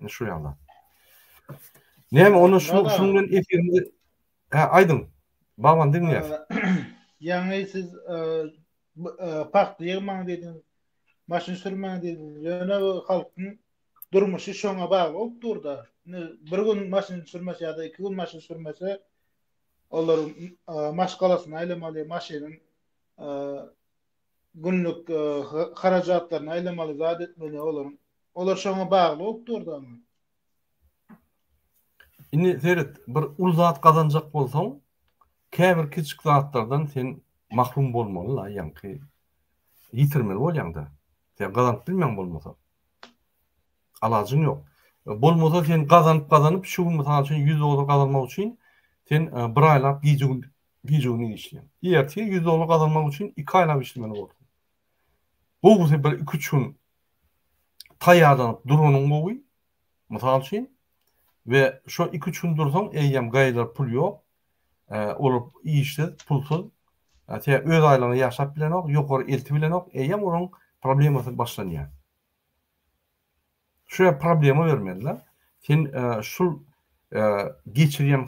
Şu ýaly. Näme onu şundan efirinde aydın. Baban dinleýär. Yani siz pakty ýygmaň dediniz, maşyn sürmäň dediniz. Ýöne halkyň durmuşy şoňa bagly bolupdurda. Bir gün maşyn sürmese ýa-da 2 gün maşyn sürmese olar maşgalasyny aýlamaly, maşynyň günlük harajatlaryny aýlamaly, zat etmeli olar şoňa bagly bolupdurda. Indi Ferit, bir ul zat kazanjak bolsaň, käbir kiçik zatlardan sen mahrum bolmaly la, ýa-ni ýitirmeli bolýanda. Sen gazanyp bilmeň bolmasa. Alajyň ýok. Bolmasa sen gazanyp şu mysal üçin 100 dolar kazanmak üçin sen bir aýlap giýjegini işleýän. Ýerti 100 dolar kazanmak üçin 2 aýlap işlemeli boldy. Bu sefer 2-3 gün taýýarlanyp duranyň bogy, mysal üçin ve şu 2-3 gün dursaň eýýem gaýlar pul ýok. Olup işsiz, pulsuz. Öz aýlaryny ýaşap bilenok, ýokary elti bilenok, eýýem onuň problemasy başlanýar. Şu problema vermediler. Sen şul geçirýän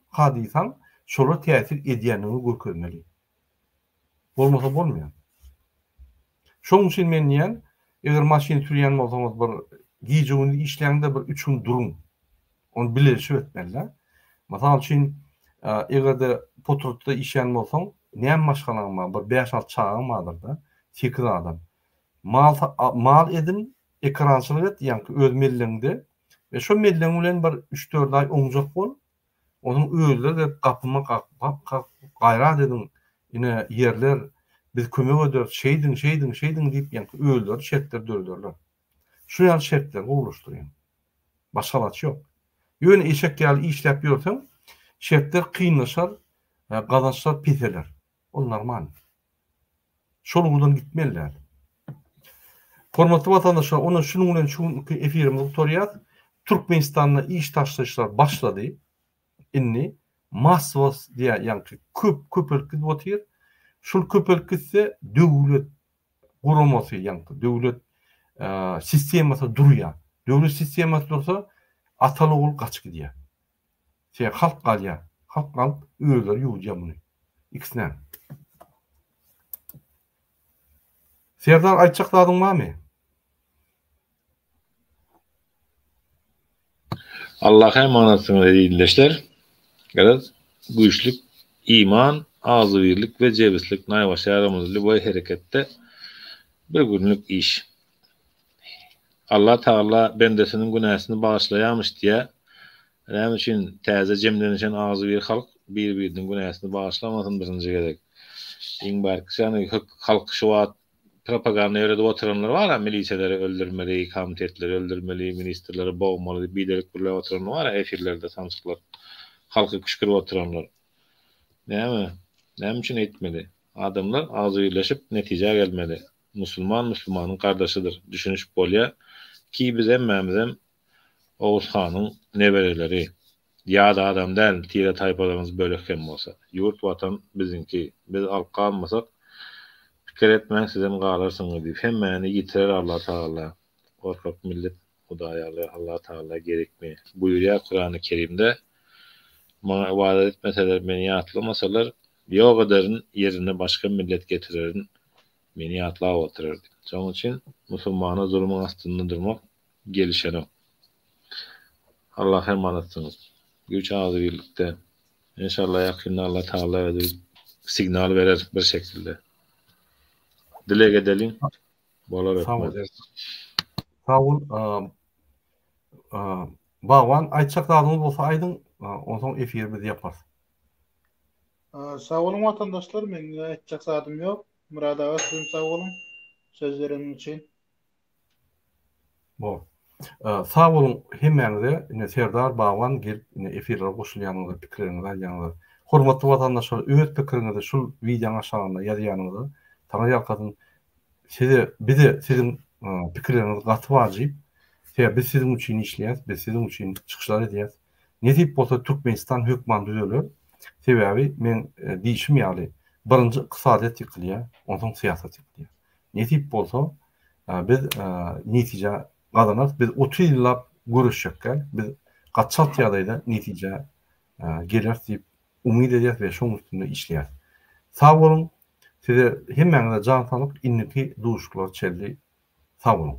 hadisan şola täsir edýänini görkezmeli. Bolmasa bolmaýar. Şoň üçin men diýen, eger maşyn sürýän bolsaňyz bir giýjegini işleýände bir 3 gün durun. Onu bilerişip etmeliler. Masal üçin egerde potrotda işleýän bolsaň, näme maşgalaň bar? Bir 5-6 çağın bardyr da, 8 adam. Mal edin, ekrançylyk et, ýa-ni öz melleňde ve şu melleň bilen bir 3-4 ay oňjak bol. Onuň öýler de kapyma gaýrat edin. Ine ýerler biz kömek eder, şeydin diýip ýa-ni öýler, şertler döldürler. Şu ýaly şertler oluşturýan. Başgalaç ýok. Ýöne eşek ýaly işläp ýörseň, şertler kıyınlaşar, kazançlar piteler. O normal. Şolundan gitmeliler. Hormatly vatandaşlar, ona şunun bilen şu efirim doktoriyat Türkmenistan'a iş taşlaşlar başladı. Inni Masvas diye yani köpölküz botyr. Şol köpölküzse döwlet guramasy yani döwlet sistemasy durýar. Döwlet sistemasy dursa ataly ol gaçyk diýär. Halk galýar. Halk galyp öýler ýuwjam muny. İkisinden. Serdar aýtjak dadyň barmy? Allah'a emanatsınız dinleşler. Garaz güýçlük iman, ağzı birlik ve cebislik naýbaşy aramyzda bu herekette bir günlük iş. Allah Taala bendesinin günäsini bağışlaýarmyş diýe näme üçin täze jemlenişen ağzı bir halk bir-biriniň günäsini bağışlamasyn birinji gerek. Iň barky ýany halk şu wagt propaganda ýerde oturanlar bar, milisiýaları öldürmeli, komitetleri öldürmeli, ministrleri boğmaly, bidelik birle oturanlar bar, efirlerde samsyklar. Halky kışkırıp oturanlar. Näme üçin etmeli? Adamlar ağzı birleşip netije gelmeli. Müslümanyň kardeşidir. Düşünüş bolýa ki biz emmemiz Oğuz Hanyň nebereleri, ýa-da adam däl, tire taýpalarymyz bölekken bolsa. Ýurt watan bizinki, biz alqa almasak pikir etmäň sizem galarsyňyz diýip hemmäni ýitirer Allah Taala. Gorkak millet Hudaýaly Allah Taala gerekmi? Buýurýar Kur'an-ı Kerimde. Maňa wada etmeseler, meni ýatlamasalar, ýok ederin yerine başga millet getirerin. Meni ýatlap oturardy. Şoň üçin musulmana zulmyň astynda durmak gelişeni. Allah emanet-siňiz. Güç ağzı birlikde. İnşallah yakında Allah Teala signal verir bir şekilde. Dilek edelim. Bolar etmez. Sağ ol. Bağwan aýtjaklarymyz bolsa aýdyň, ondan soň efirimizi ýaparys. Sağ olun vatandaşlar, men aýtjak zadym ýok. Murad ağa, sizin sağ olun sözleriniz için. Bo. Sağ olun hemmäňize, ine Serdar Bağwan gelip ine efirlere goşulýanyňyza, pikirlerinizi aýdýanyňyza. Hormatly vatandaşlar, öz pikirinizi şul videoň aşagynda ýazýanyňyza, taňa ýalkadyň bize sizin pikirlerinizi gaty wajyp, biz sizin üçin işleýäs, biz sizin üçin çykyşlar edýäs. Netip bolsa Türkmenistan hökman düzeler. Sebäbi men diýişim ýaly, birinji ykdysadiýat ýykylýar, ondan siýasat ýykylýar. Netip bolsa biz netije gazanat, biz 30 ýyllap görüşjekkä, biz gaçat ýagdaýda netije geler diýip umyd edýäs we şoň üstünde işleýäs. Sağ olun, size hemmäňize jan sanyp inniki duşuklar çeldi. Sağ olun.